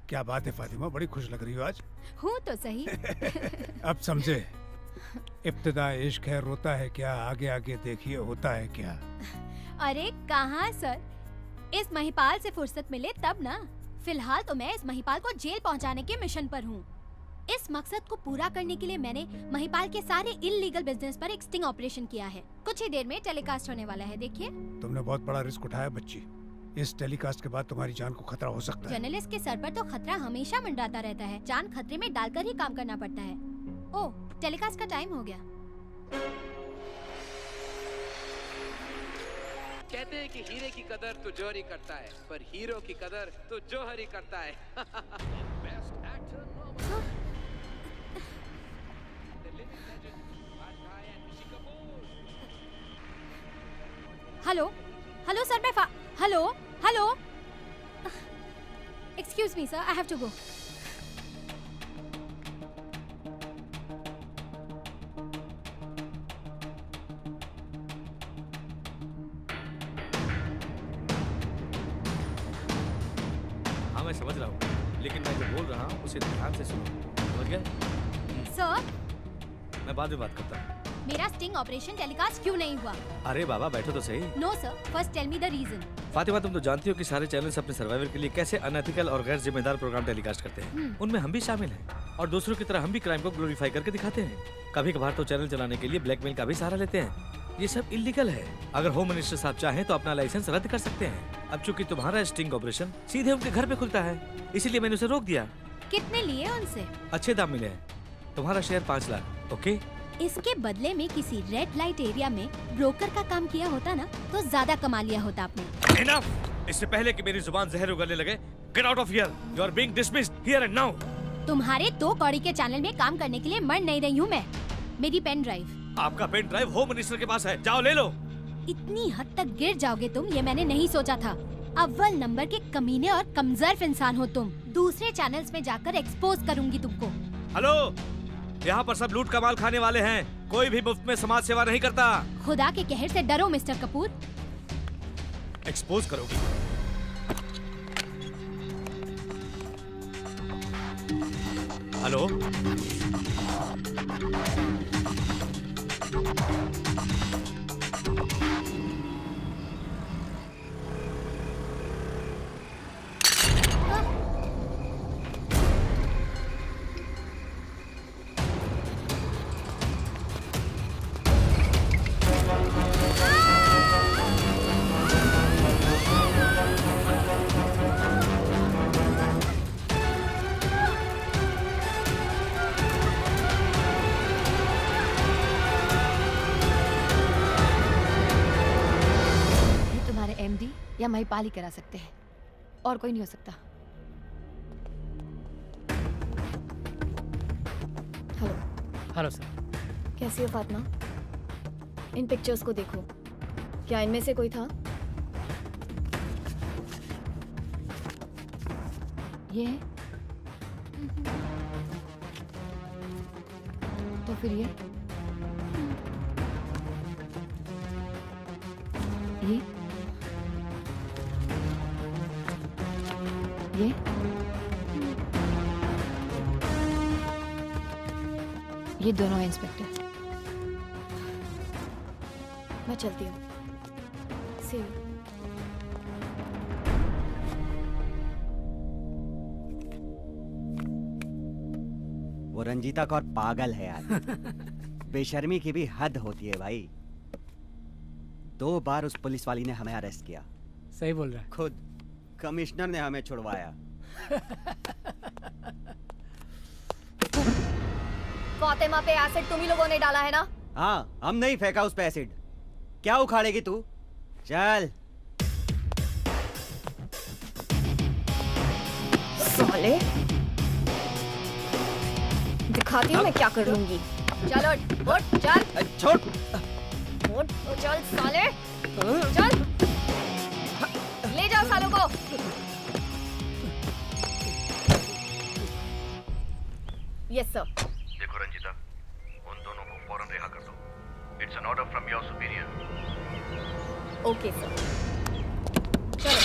क्या बात है फातिमा, बड़ी खुश लग रही हो आज। हूँ तो सही। अब समझे, इब्तिदा इश्क है, रोता है क्या, आगे आगे देखिए होता है क्या। अरे कहाँ सर, इस महिपाल से फुर्सत मिले तब ना। फिलहाल तो मैं इस महिपाल को जेल पहुंचाने के मिशन पर हूँ। इस मकसद को पूरा करने के लिए मैंने महिपाल के सारे इल्लीगल बिजनेस पर एक स्टिंग ऑपरेशन किया है। कुछ ही देर में टेलीकास्ट होने वाला है, देखिए। तुमने बहुत बड़ा रिस्क उठाया बच्ची। इस टेलीकास्ट के बाद तुम्हारी जान को खतरा हो सकता है। जर्नलिस्ट के सर पर तो खतरा हमेशा मंडराता रहता है। जान खतरे में डालकर ही काम करना पड़ता है। ओह, टेलीकास्ट का टाइम हो गया। कहते हैं कि हीरे की कदर तो जौहरी करता है, पर हीरो की कदर तो जौहरी करता है। Best actor hello hello sir, मैं hello hello excuse me sir, I have to go. हाँ मैं समझ रहा हूँ, लेकिन मैं जो बोल रहा हूँ उसे ध्यान से सुनो, समझ गए? सर, मैं बाद में बात करता हूँ। मेरा स्टिंग ऑपरेशन टेलीकास्ट क्यों नहीं हुआ? अरे बाबा बैठो तो सही। No sir, first tell me the reason. Fatima, तुम तो जानती हो कि सारे चैनल्स अपने सर्वाइवल के लिए कैसे अनएथिकल और गैर जिम्मेदार प्रोग्राम टेलीकास्ट करते हैं। उनमें हम भी शामिल हैं और दूसरों की तरह हम भी क्राइम को ग्लोरीफाई करके दिखाते हैं। कभी कभार तो चैनल चलाने के लिए ब्लैकमेल का भी सहारा लेते हैं। ये सब इलीगल है। अगर होम मिनिस्टर साहब चाहें तो अपना लाइसेंस रद्द कर सकते हैं। अब चूंकि तुम्हारा स्टिंग ऑपरेशन सीधे उनके घर पे खुलता है, इसीलिए मैंने उसे रोक दिया। कितने लिए उनसे? अच्छे दाम मिले हैं। तुम्हारा शेयर 5 लाख। ओके, इसके बदले में किसी रेड लाइट एरिया में ब्रोकर का काम किया होता ना तो ज्यादा कमा लिया होता आपने। Enough! इससे पहले कि मेरी जुबान जहर उगलने लगे, get out of here. You are being dismissed here and now. तुम्हारे 2 कौड़ी के चैनल में काम करने के लिए मर नहीं रही हूँ मैं। मेरी पेन ड्राइव। आपका पेन ड्राइव होम मिनिस्टर के पास है, जाओ ले लो। इतनी हद तक गिर जाओगे तुम, ये मैंने नहीं सोचा था। अव्वल नंबर के कमीने और कमजोर इंसान हो तुम। दूसरे चैनल्स में जाकर एक्सपोज करूंगी तुमको। हेलो, यहाँ पर सब लूट का माल खाने वाले हैं, कोई भी मुफ्त में समाज सेवा नहीं करता। खुदा के कहर से डरो मिस्टर कपूर। एक्सपोज करोगी? हेलो, या महिपाल ही करा सकते हैं, और कोई नहीं हो सकता। हेलो। Hello sir. कैसी हो फातिमा? इन पिक्चर्स को देखो, क्या इनमें से कोई था? ये है? तो फिर ये ये दोनों हैं इंस्पेक्टर। मैं चलती हूँ। See you. वो रंजीता कौर पागल है यार। बेशर्मी की भी हद होती है भाई। 2 बार उस पुलिस वाली ने हमें अरेस्ट किया। सही बोल रहा है। खुद कमिश्नर ने हमें छुड़वाया। फातिमा पे एसिड तुम ही लोगों ने डाला है ना? हाँ, हम नहीं फेंका उस पे एसिड। क्या उखाड़ेगी तू? चल। साले, दिखाती हूँ मैं क्या कर लूंगी। चलो उठ, चल। छोड़। उठ, चल साले, चल। ले जाओ सालों को। Yes sir. देखो रंजीता, उन दोनों को फौरन रिहा कर दो। It's an order from your superior. Okay sir. चलो।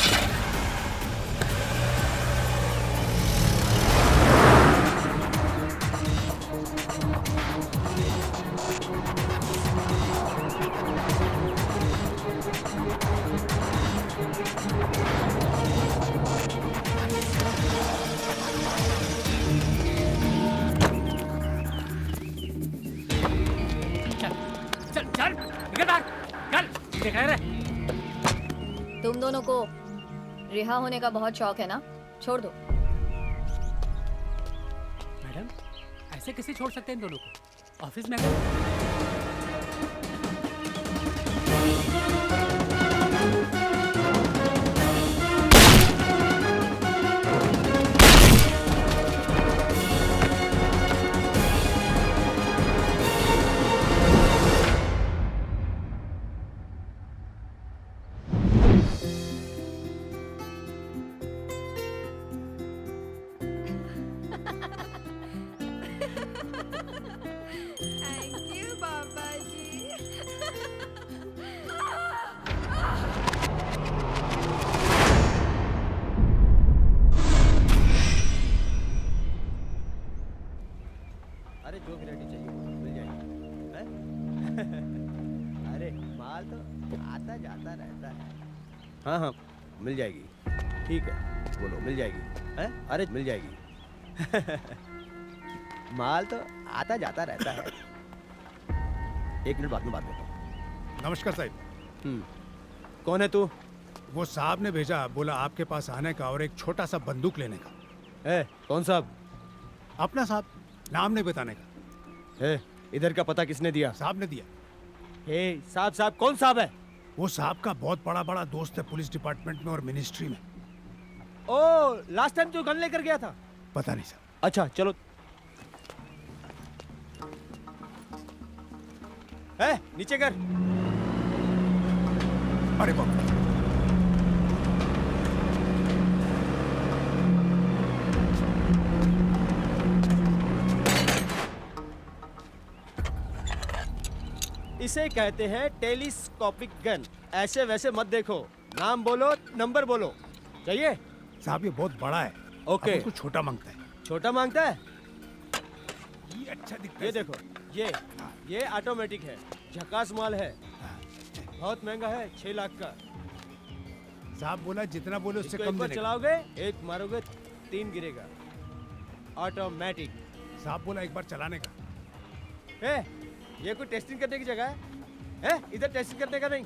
तुम दोनों को रिहा होने का बहुत शौक है ना? छोड़ दो। मैडम, ऐसे कैसे छोड़ सकते हैं इन दोनों को? ऑफिस में हाँ हाँ मिल जाएगी। ठीक है, बोलो मिल जाएगी। है? अरे मिल जाएगी। माल तो आता जाता रहता है। 1 मिनट बाद में बात करता हूँ। नमस्कार साहब। कौन है तू? वो साहब ने भेजा, बोला आपके पास आने का और एक छोटा सा बंदूक लेने का। कौन साहब? अपना साहब, नाम नहीं बताने का। इधर का पता किसने दिया? साहब ने दिया। साहब साहब कौन साहब है? वो साहब का बहुत बड़ा बड़ा दोस्त है पुलिस डिपार्टमेंट में और मिनिस्ट्री में। ओ, लास्ट टाइम जो गन लेकर गया था? पता नहीं साहब। अच्छा चलो। नीचे कर। अरे बाप रे। इसे कहते हैं टेलीस्कोपिक गन। ऐसे वैसे मत देखो, नाम बोलो, नंबर बोलो। चाहिए? साहब ये बहुत बड़ा है। ओके। कुछ छोटा मांगता है। छोटा मांगता है? ये अच्छा दिखता है। ये देखो, ये ऑटोमेटिक है, झकास माल है, बहुत महंगा है, 6 लाख का। साहब बोला जितना बोले उससे कम देगा। चलाओगे, एक मारोगे 3 गिरेगा। ऑटोमेटिक। साहब बोला एक बार चलाने का। ये कोई टेस्टिंग करने की जगह है? इधर टेस्टिंग करने का नहीं।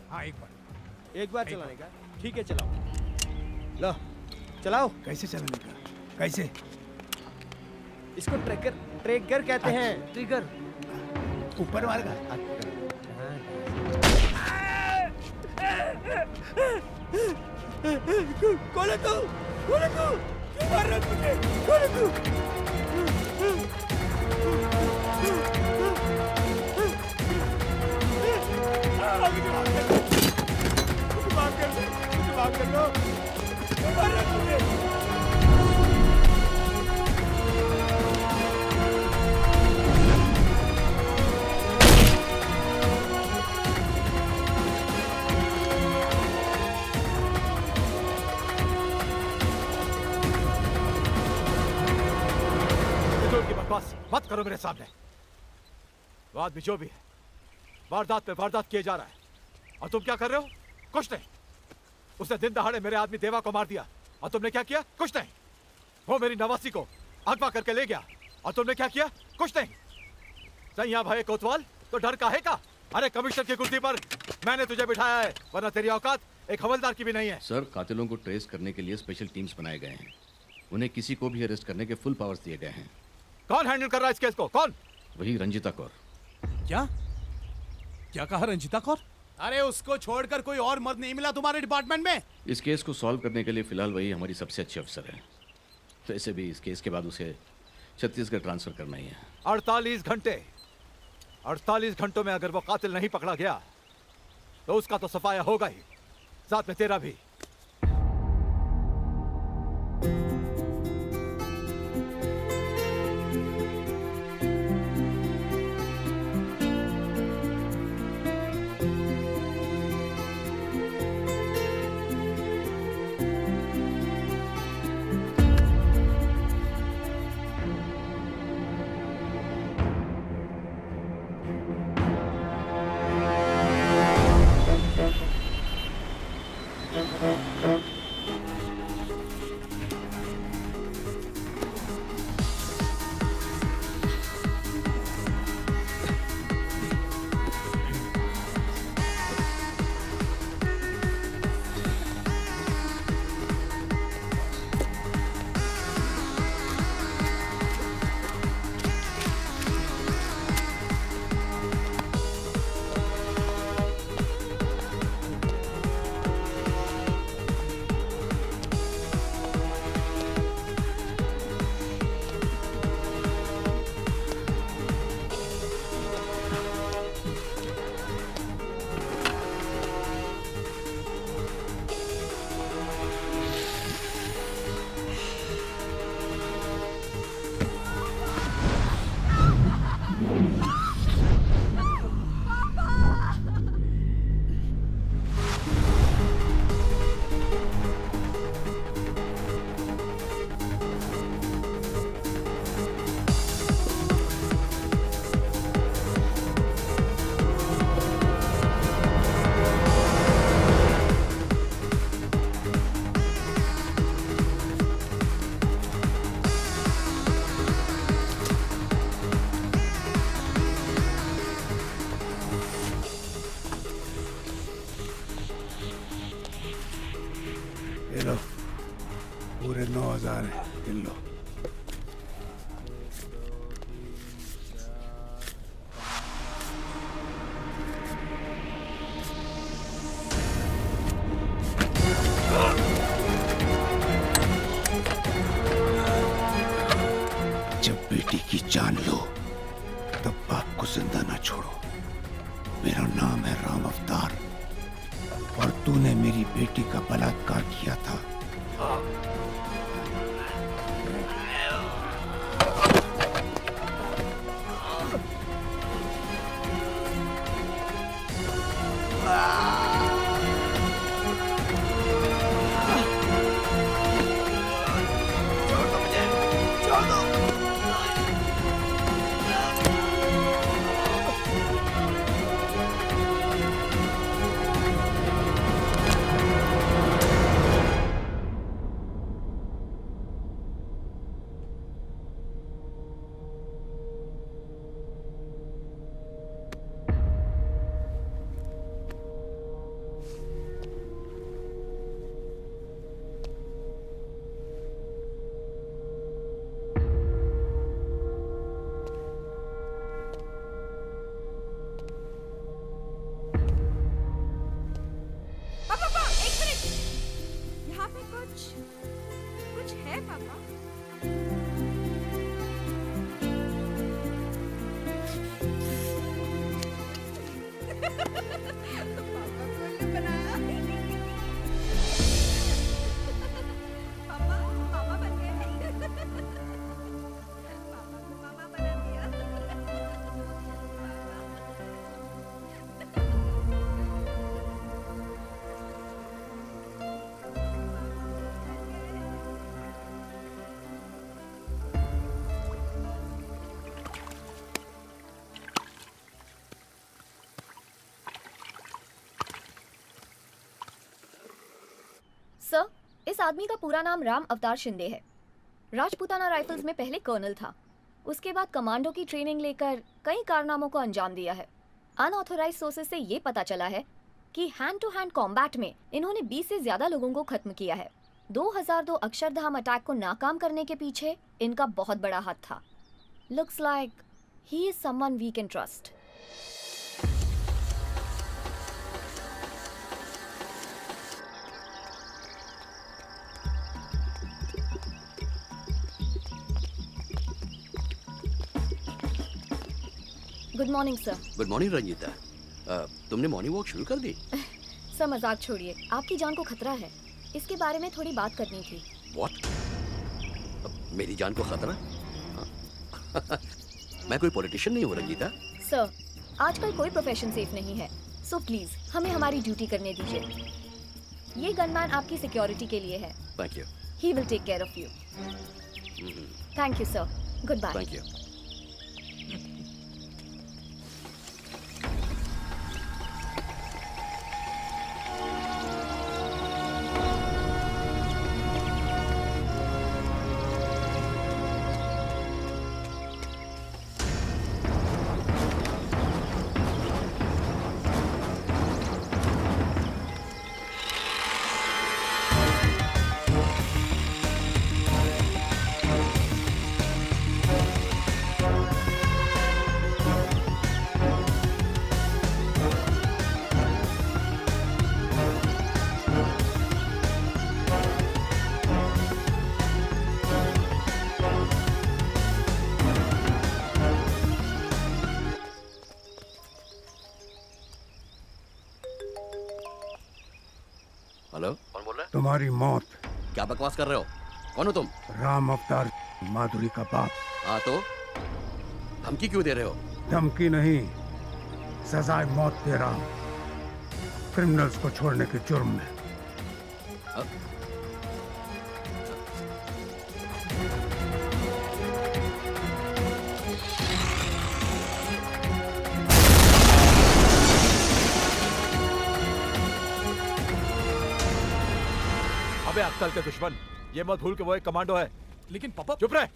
हाँ एक बार चलाने का। ठीक है चलाओ। लो चलाओ। कैसे चलाने का? कैसे? इसको ट्रैगर कहते हैं। ट्रिगर। ऊपर वाले का। कौन है तू? कौन है तू? क्यों मार रहा है मुझे? कौन है तू? माफ कर लो। मार रहा है मुझे। बस मत करो मेरे सामने। वो आदमी जो भी है वारदात पे वारदात किए जा रहा है और तुम क्या कर रहे हो? कुछ नहीं। उसने दिन दहाड़े मेरे आदमी देवा को मार दिया और तुमने क्या किया? कुछ नहीं। वो मेरी नवासी को अगवा करके ले गया और तुमने क्या किया? कुछ नहीं। सैया भाई कोतवाल तो डर काहे का? अरे कमिश्नर की कुर्सी पर मैंने तुझे बिठाया है, वरना तेरी औकात एक हवलदार की भी नहीं है। सर, कातिलों को ट्रेस करने के लिए स्पेशल टीम्स बनाए गए हैं। उन्हें किसी को भी अरेस्ट करने के फुल पावर्स दिए गए हैं। कौन हैंडल कर रहा है इस केस को? कौन? वही रंजीता कौर। क्या कहा रंजीता कौर? अरे उसको छोड़कर कोई और मर्द नहीं मिला तुम्हारे डिपार्टमेंट में? इस केस को सॉल्व करने के लिए फिलहाल वही हमारी सबसे अच्छी अफसर है। तो ऐसे भी इस केस के बाद उसे छत्तीसगढ़ ट्रांसफर करना ही है। 48 घंटों में अगर वो कातिल नहीं पकड़ा गया तो उसका तो सफाया होगा ही, साथ में तेरा भी। पूरे 9,000 है, गिन लो। जान लो तब बाप को जिंदा ना छोड़ो। मेरा नाम है राम अवतार और तूने मेरी बेटी का बलात्कार किया था। कुछ है पापा? सर, इस आदमी का पूरा नाम राम अवतार शिंदे है। राजपूताना राइफल्स में पहले कर्नल था। उसके बाद कमांडो की ट्रेनिंग लेकर कई कारनामों को अंजाम दिया है। अनऑथोराइज्ड सोर्सेज से ये पता चला है कि हैंड टू हैंड कॉम्बैट में इन्होंने 20 से ज्यादा लोगों को खत्म किया है। 2002 अक्षरधाम अटैक को नाकाम करने के पीछे इनका बहुत बड़ा हाथ था। Looks like he is someone we can trust. Good morning sir. Good morning Ranjita. तुमने मॉर्निंग वॉक शुरू कर दी? सर मजाक छोड़िए, आपकी जान को खतरा है, इसके बारे में थोड़ी बात करनी थी। What? मेरी जान को खतरा? मैं कोई पॉलिटिशियन नहीं हूँ रंजीता। सर, आजकल कोई प्रोफेशन सेफ नहीं है, सो प्लीज हमें हमारी ड्यूटी करने दीजिए। ये गनमैन आपकी सिक्योरिटी के लिए है। Thank you. He will take care of you. Thank you sir. Good bye. Thank you. Hello, कौन बोल रहा है? तुम्हारी मौत। क्या बकवास कर रहे हो? कौन हो तुम? राम अवतार, माधुरी का बाप। हाँ तो धमकी क्यों दे रहे हो? धमकी नहीं, सजाए मौत दे रहा हूं क्रिमिनल्स को छोड़ने के जुर्म में। अबे अक्कल के दुश्मन, ये मत भूल के वो एक कमांडो है। लेकिन पापा चुप रहे।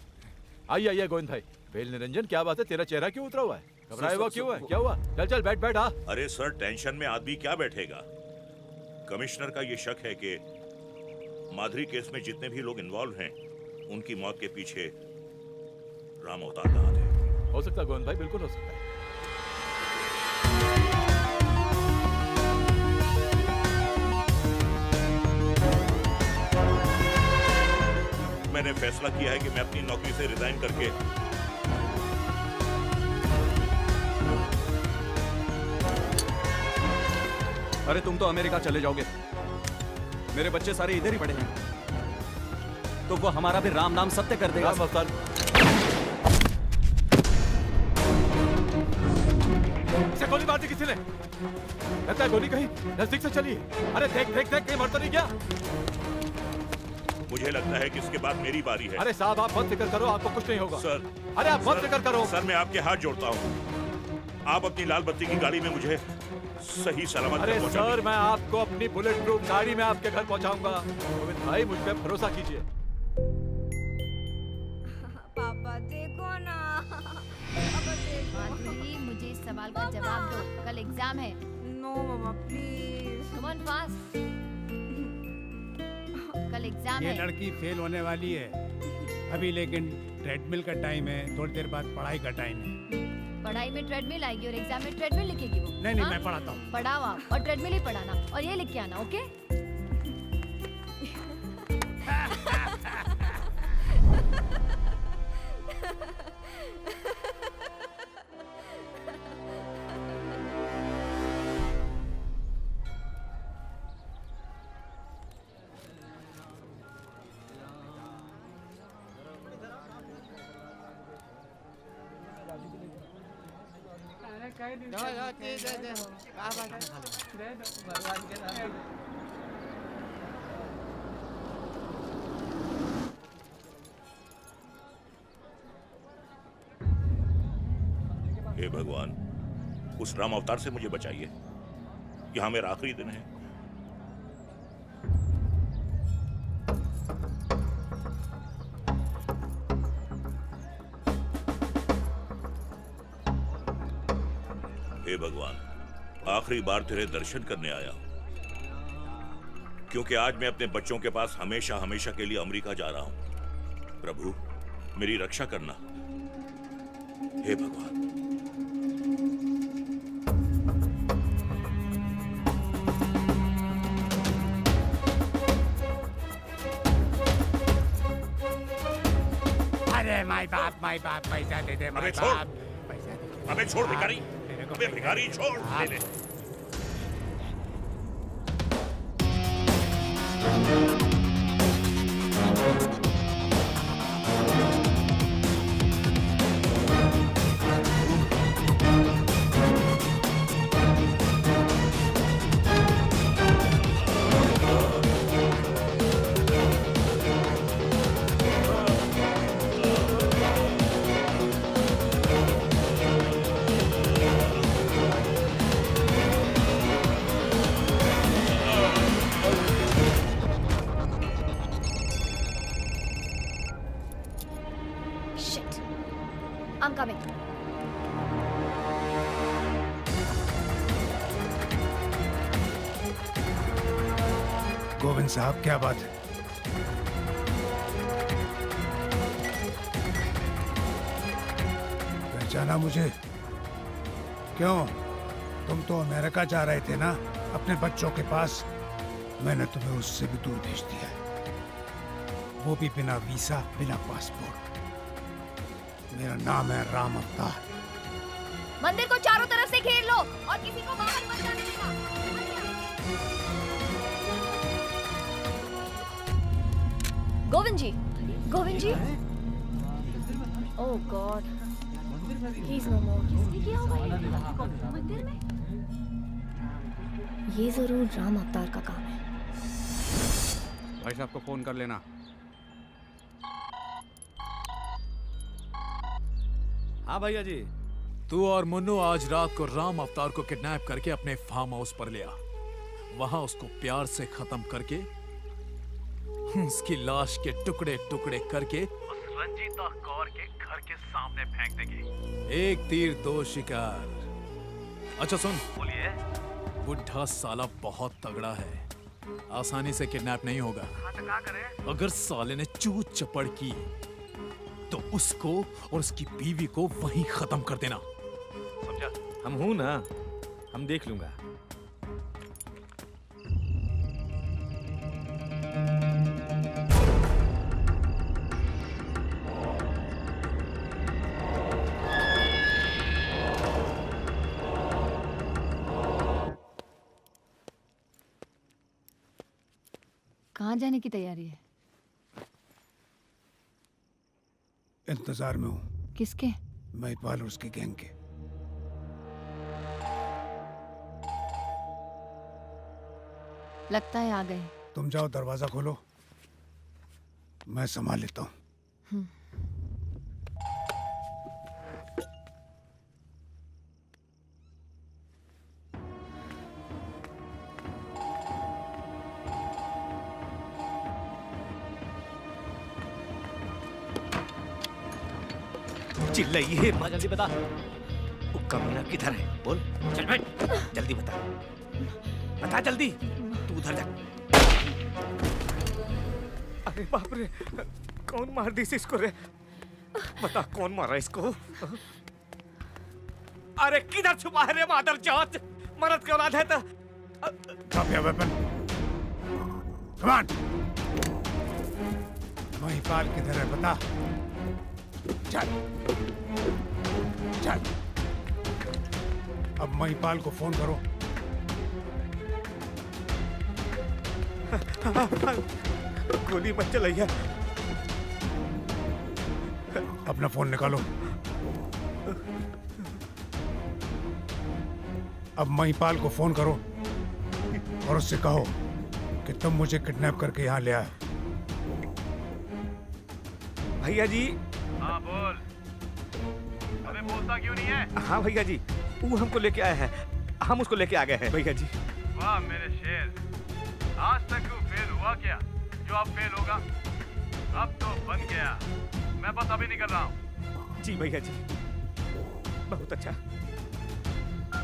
आइए आइए गोविंद भाई। बेल निरंजन, क्या बात है? तेरा चेहरा क्यों उतरा हुआ है? घबराया हुआ क्यों है? क्या हुआ? चल चल बैठ बैठ। अरे सर, टेंशन में आदमी क्या बैठेगा? कमिश्नर का ये शक है कि माधुरी केस में जितने भी लोग इन्वॉल्व हैं, उनकी मौत के पीछे राम अवतार का हाथ है। हो सकता है गोविंद भाई, बिल्कुल हो सकता है। मैंने फैसला किया है कि मैं अपनी नौकरी से रिजाइन करके अरे तुम तो अमेरिका चले जाओगे, मेरे बच्चे सारे इधर ही पड़े हैं, तो वो हमारा भी राम नाम सत्य कर देगा। इसे गोली मार दी किसी ने, लगता है गोली कहीं नजदीक से चली है। अरे देख देख देख, कहीं मर तो नहीं गया? मुझे लगता है कि इसके बाद मेरी बारी है। अरे साहब आप मत फिक्र करो, आपको कुछ नहीं होगा। सर, अरे आप मत फिक्र करो। सर मैं आपके हाथ जोड़ता हूँ, आप अपनी लाल बत्ती की गाड़ी में मुझे सही सलामत अरे पहुंचा सर, मैं आपको अपनी बुलेट प्रूफ गाड़ी में आपके घर पहुंचाऊंगा। गोविंद भाई मुझ पे भरोसा कीजिए। पापा देखो ना। माधुरी, मुझे इस सवाल का जवाब दो, कल एग्जाम है। नो मामा प्लीज। कम ऑन फास्ट, कल एग्जाम ये है। लड़की फेल होने वाली है अभी, लेकिन ट्रेडमिल का टाइम है, थोड़ी देर बाद पढ़ाई का टाइम है। पढ़ाई में ट्रेडमिल आएगी और एग्जाम में ट्रेडमिल लिखेगी वो। नहीं हाँ? मैं पढ़ाता हूँ। पढ़ाओ आप, और ट्रेडमिल ही पढ़ाना, और ये लिख के आना, ओके? हे भगवान, उस राम अवतार से मुझे बचाइए। यहाँ मेरा आखिरी दिन है। हे भगवान, आखिरी बार तेरे दर्शन करने आया हूं, क्योंकि आज मैं अपने बच्चों के पास हमेशा हमेशा के लिए अमेरिका जा रहा हूं। प्रभु मेरी रक्षा करना, हे भगवान। अरे माय बाप पैसा दे दे। अबे छोड़, अबे छोड़ भिखारी, अबे भिखारी छोड़, ले ले। I'm coming. गोविंद साहब क्या बात है? पहचाना मुझे? क्यों? तुम तो अमेरिका जा रहे थे ना अपने बच्चों के पास। मैंने तुम्हें उससे भी दूर भेज दिया है, वो भी बिना वीसा, बिना पासपोर्ट। मेरा नाम है राम अवतार। मंदिर को चारों तरफ से घेर लो और किसी को बाहर मत जाने देना। गोविंद जी, गोविंद जी। ओह गॉड, ही इज नो मोर। किसने किया होगा ये? मंदिर में? ये जरूर राम अवतार का काम है। भाई साहब को फोन कर लेना। हाँ भैया जी। तू और मुन्नू आज रात को राम अवतार को किडनैप करके अपने फार्म हाउस पर ले आ। वहां उसको प्यार से खत्म करके उसकी लाश के टुकड़े टुकड़े करके उस रंजीता कौर के घर के सामने फेंक देंगे। एक तीर दो शिकार। अच्छा सुन, बोलिए। बुढ़ा साला बहुत तगड़ा है, आसानी से किडनैप नहीं होगा। हाँ तो क्या करें? अगर साले ने चूत चपड़ की तो उसको और उसकी बीवी को वहीं खत्म कर देना। समझा? हम हूं ना, हम देख लूंगा। कहाँ जाने की तैयारी है? इंतजार में हूँ। किसके? महिपाल और उसकी गैंग के। लगता है आ गए। तुम जाओ, दरवाजा खोलो, मैं संभाल लेता हूँ। चिल्लाइए मत। जल्दी बता, वो कमीना किधर है? बोल, चल बैठ, जल्दी बता, बता जल्दी। तू उधर जा। अरे बाप रे, कौन मार दी इसको रे? बता कौन मारा इसको? अरे किधर छुपा है रे मादर जात? मरद की औलाद है तो Drop your weapon. Come on. Mahipal किधर है बता। चल चल, अब महिपाल को फोन करो। गोली मत चलाइए। अपना फोन निकालो। अब महिपाल को फोन करो और उससे कहो कि तुम मुझे किडनैप करके यहाँ ले आए। भैया जी। हाँ बोल। अबे बोलता क्यों नहीं है? हाँ भैया जी, वो हमको लेके आया है, हम उसको लेके आ गए हैं भैया जी। वाह मेरे शेर, आज तक वो फेल हुआ क्या? जो अब फेल होगा, अब तो बन गया। मैं बस अभी निकल रहा हूँ। जी भैया जी, बहुत अच्छा।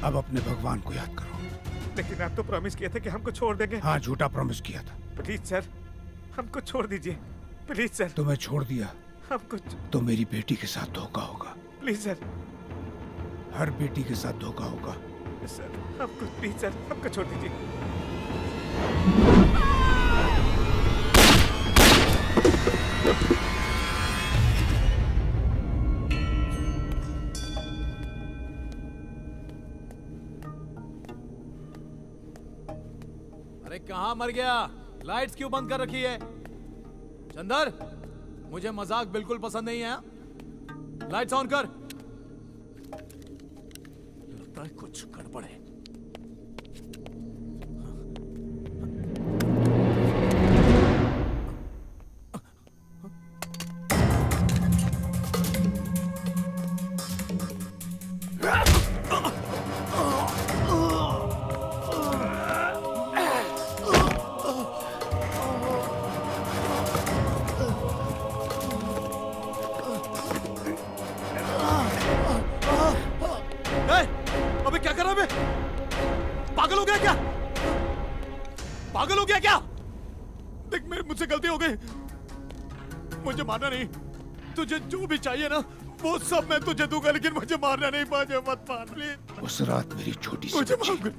अब अपने भगवान को याद करो। लेकिन आप तो प्रॉमिस किए थे कि हमको छोड़ देंगे। हाँ, झूठा प्रॉमिस किया था। प्लीज सर, हमको छोड़ दीजिए, प्लीज सर। तुम्हें छोड़ दिया हमको तो मेरी बेटी के साथ धोखा होगा। Please sir. हर बेटी के साथ धोखा होगा। सर हमको प्लीज सर, हमको छोड़ दीजिए। अरे कहाँ मर गया? लाइट्स क्यों बंद कर रखी है? चंदर, मुझे मजाक बिल्कुल पसंद नहीं है। लाइट्स ऑन कर। लगता है कुछ गड़बड़ है। मुझे मारना नहीं। तुझे जो भी चाहिए ना वो सब मैं तुझे दूंगा, लेकिन मुझे मारना नहीं। मुझे मत मार प्लीज। उस रात मेरी छोटी सी मुझे माफ कर,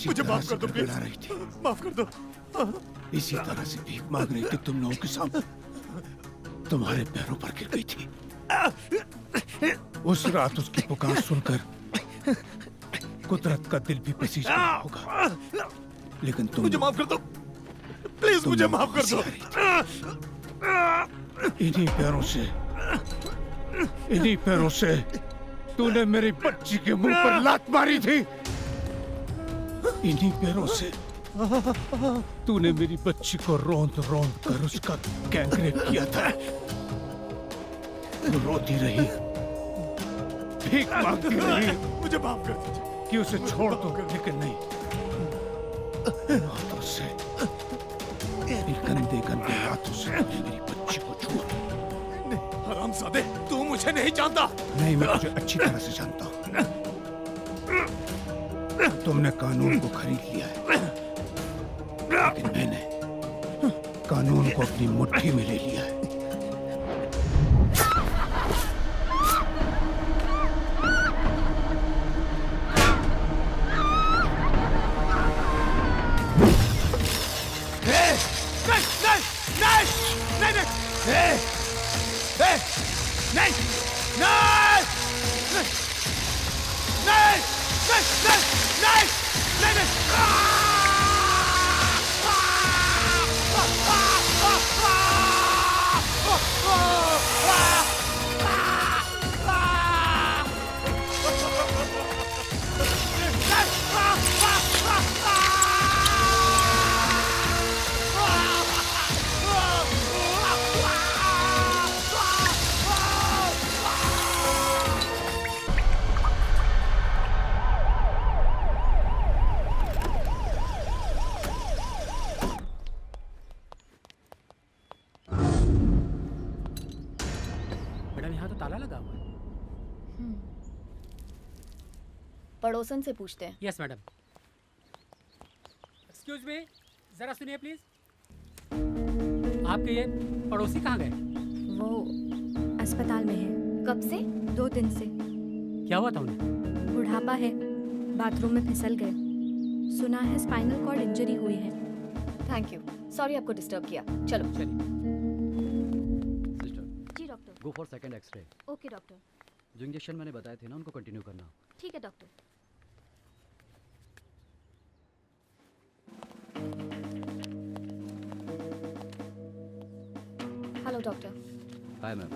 मुझे माफ कर दो प्लीज। रही थी। माफ कर दो। इसी तरह से भीख मांग रही थी तुम लोगों के सामने, तुम्हारे पैरों पर गिर गई थी। उस रात उसकी पुकार सुनकर कुदरत का दिल भी पसीज गया होगा, लेकिन तुम मुझे माफ कर दो प्लीज, मुझे माफ कर दो। इन्हीं पैरों से तूने मेरी बच्ची के मुंह पर लात मारी थी। इन्हीं पैरों से तूने मेरी बच्ची को रोंद रोंद कर उसका गैंगरेप किया था। तू रोती रही, भीख मांगती रही। मुझे माफ कर दीजिए कि उसे छोड़ दो, लेकिन नहीं, हाथों से, गंदे गंदे हाथों से मेरी बच्ची को छुआ। हरामजादे, तू मुझे नहीं जानता। नहीं, मैं तुझे अच्छी तरह से जानता हूँ। तुमने कानून को खरीद लिया है, लेकिन मैंने कानून को अपनी मुट्ठी में ले लिया है। यहाँ तो ताला लगा हुआ है। पड़ोसन से पूछते हैं। Yes madam. एक्सक्यूज मी, जरा सुनिए प्लीज। आपके ये पड़ोसी कहाँ गए? वो अस्पताल में है। कब से? 2 दिन से। क्या हुआ था उन्हें? बुढ़ापा है, बाथरूम में फिसल गए। सुना है स्पाइनल कॉर्ड इंजरी हुई है। थैंक यू, सॉरी आपको डिस्टर्ब किया। चलो चलिए। जी doctor. Go for second x ray. Okay doctor. जो इंजेक्शन मैंने बताए थे ना उनको कंटिन्यू करना। ठीक है doctor. Hello doctor. Hi ma'am.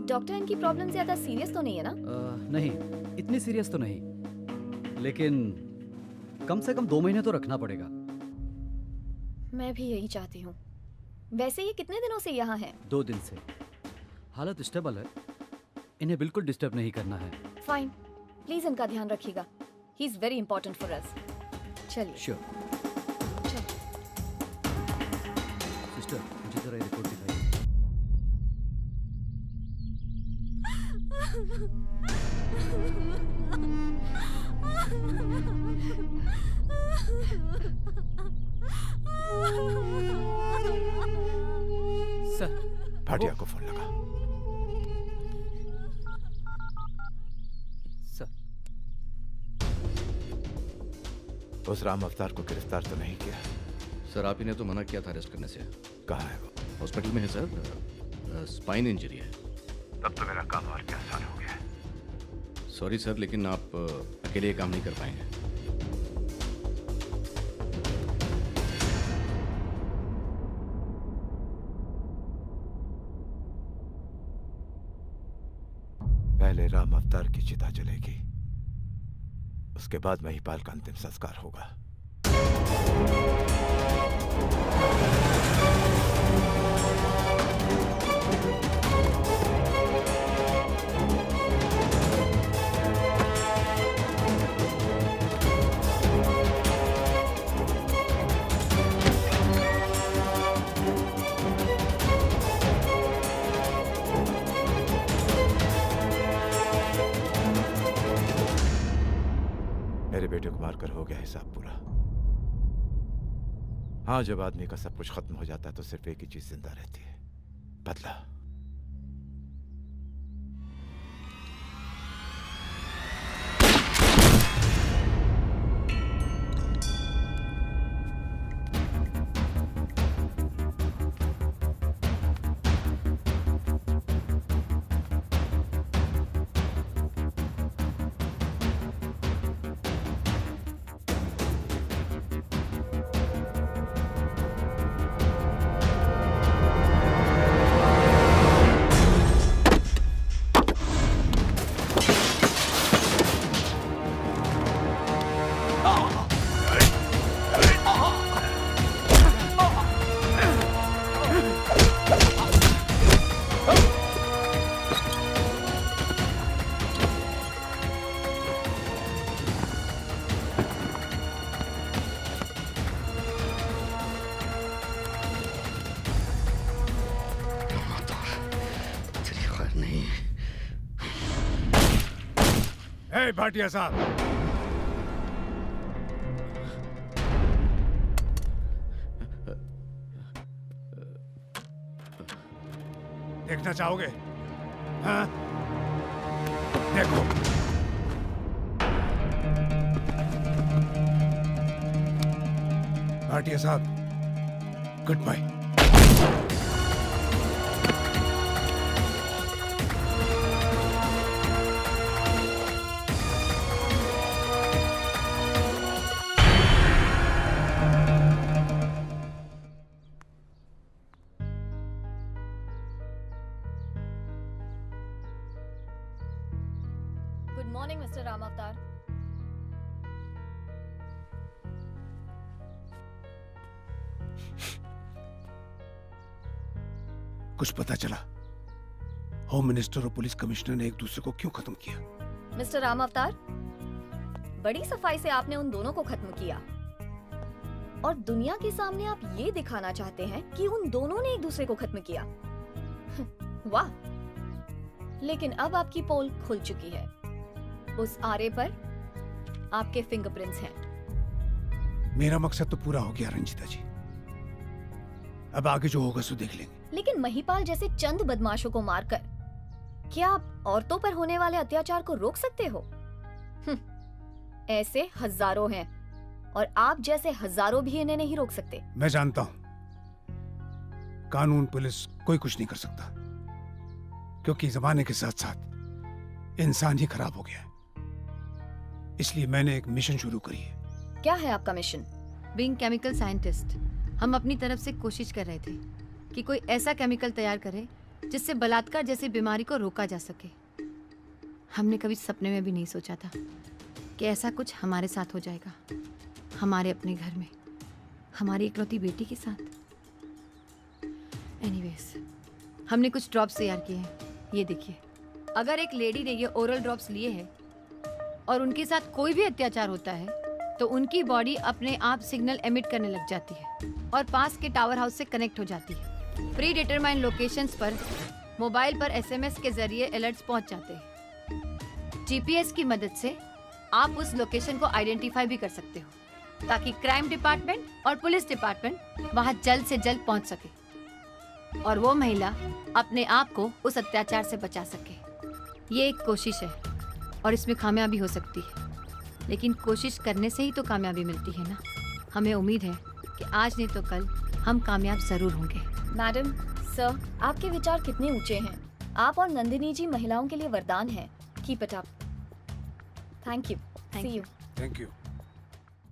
Doctor, इनकी प्रॉब्लम ज्यादा सीरियस तो नहीं है ना? नहीं, इतनी सीरियस तो नहीं, लेकिन कम से कम 2 महीने तो रखना पड़ेगा। मैं भी यही चाहती हूँ। वैसे ये कितने दिनों से यहाँ हैं? 2 दिन से। हालत स्टेबल है, इन्हें बिल्कुल डिस्टर्ब नहीं करना है। फाइन, प्लीज इनका ध्यान रखिएगा। He is very important for us. चलिए। श्योर। सिस्टर, मुझे जरा ये रिपोर्ट दिखाइए। सर, भाटिया को फोन लगा। उस राम अवतार को गिरफ्तार तो नहीं किया? सर, आप ही ने तो मना किया था अरेस्ट करने से। कहाँ है वो? हॉस्पिटल में है सर, स्पाइन इंजरी है। तब तो मेरा काम और भी आसान हो गया। सॉरी सर, लेकिन आप अकेले ये काम नहीं कर पाएंगे। पहले राम अवतार की चिता जलेगी, उसके बाद महिपाल का अंतिम संस्कार होगा। मेरे बेटे को मारकर हो गया हिसाब पूरा। हाँ, जब आदमी का सब कुछ खत्म हो जाता है तो सिर्फ एक ही चीज जिंदा रहती है, बदला। भाटिया साहब, देखना चाहोगे? हाँ, देखो। भाटिया साहब, good bye. Good morning mister Ram Avtar. कुछ पता चला? होम मिनिस्टर और पुलिस कमिश्नर ने एक दूसरे को क्यों खत्म किया? मिस्टर राम अवतार, बड़ी सफाई से आपने उन दोनों को खत्म किया और दुनिया के सामने आप ये दिखाना चाहते हैं कि उन दोनों ने एक दूसरे को खत्म किया। वाह, लेकिन अब आपकी पोल खुल चुकी है। उस आरे पर आपके फिंगरप्रिंट्स हैं। मेरा मकसद तो पूरा हो गया रंजिता जी, अब आगे जो होगा सो देख लेंगे। लेकिन महिपाल जैसे चंद बदमाशों को मारकर क्या आप औरतों पर होने वाले अत्याचार को रोक सकते हो? ऐसे हजारों हैं और आप जैसे हजारों भी इन्हें नहीं रोक सकते। मैं जानता हूं कानून पुलिस कोई कुछ नहीं कर सकता, क्योंकि जमाने के साथ साथ इंसान ही खराब हो गया है। इसलिए मैंने एक मिशन शुरू करी है। क्या है आपका मिशन? बीइंग केमिकल साइंटिस्ट, हम अपनी तरफ से कोशिश कर रहे थे कि कोई ऐसा केमिकल तैयार करे जिससे बलात्कार जैसी बीमारी को रोका जा सके। हमने कभी सपने में भी नहीं सोचा था कि ऐसा कुछ हमारे साथ हो जाएगा, हमारे अपने घर में, हमारी इकलौती बेटी के साथ। एनीवेज, हमने कुछ ड्रॉप्स तैयार किए हैं, ये देखिए। अगर एक लेडी ने ये ओरल ड्रॉप्स लिए हैं और उनके साथ कोई भी अत्याचार होता है तो उनकी बॉडी अपने आप सिग्नल एमिट करने लग जाती है और पास के टावर हाउस से कनेक्ट हो जाती है। प्री डिटरमाइंड लोकेशंस पर मोबाइल पर एसएमएस के जरिए अलर्ट्स पहुंच जाते हैं। जीपीएस की मदद से आप उस लोकेशन को आइडेंटिफाई भी कर सकते हो ताकि क्राइम डिपार्टमेंट और पुलिस डिपार्टमेंट वहां जल्द से जल्द पहुंच सके और वो महिला अपने आप को उस अत्याचार से बचा सके। ये एक कोशिश है और इसमें कामयाबी हो सकती है, लेकिन कोशिश करने से ही तो कामयाबी मिलती है ना। हमें उम्मीद है कि आज नहीं तो कल हम कामयाब जरूर होंगे। मैडम, सर, आपके विचार कितने ऊंचे हैं। आप और नंदिनी जी महिलाओं के लिए वरदान हैं। Keep it up. Thank you. See you. Thank you.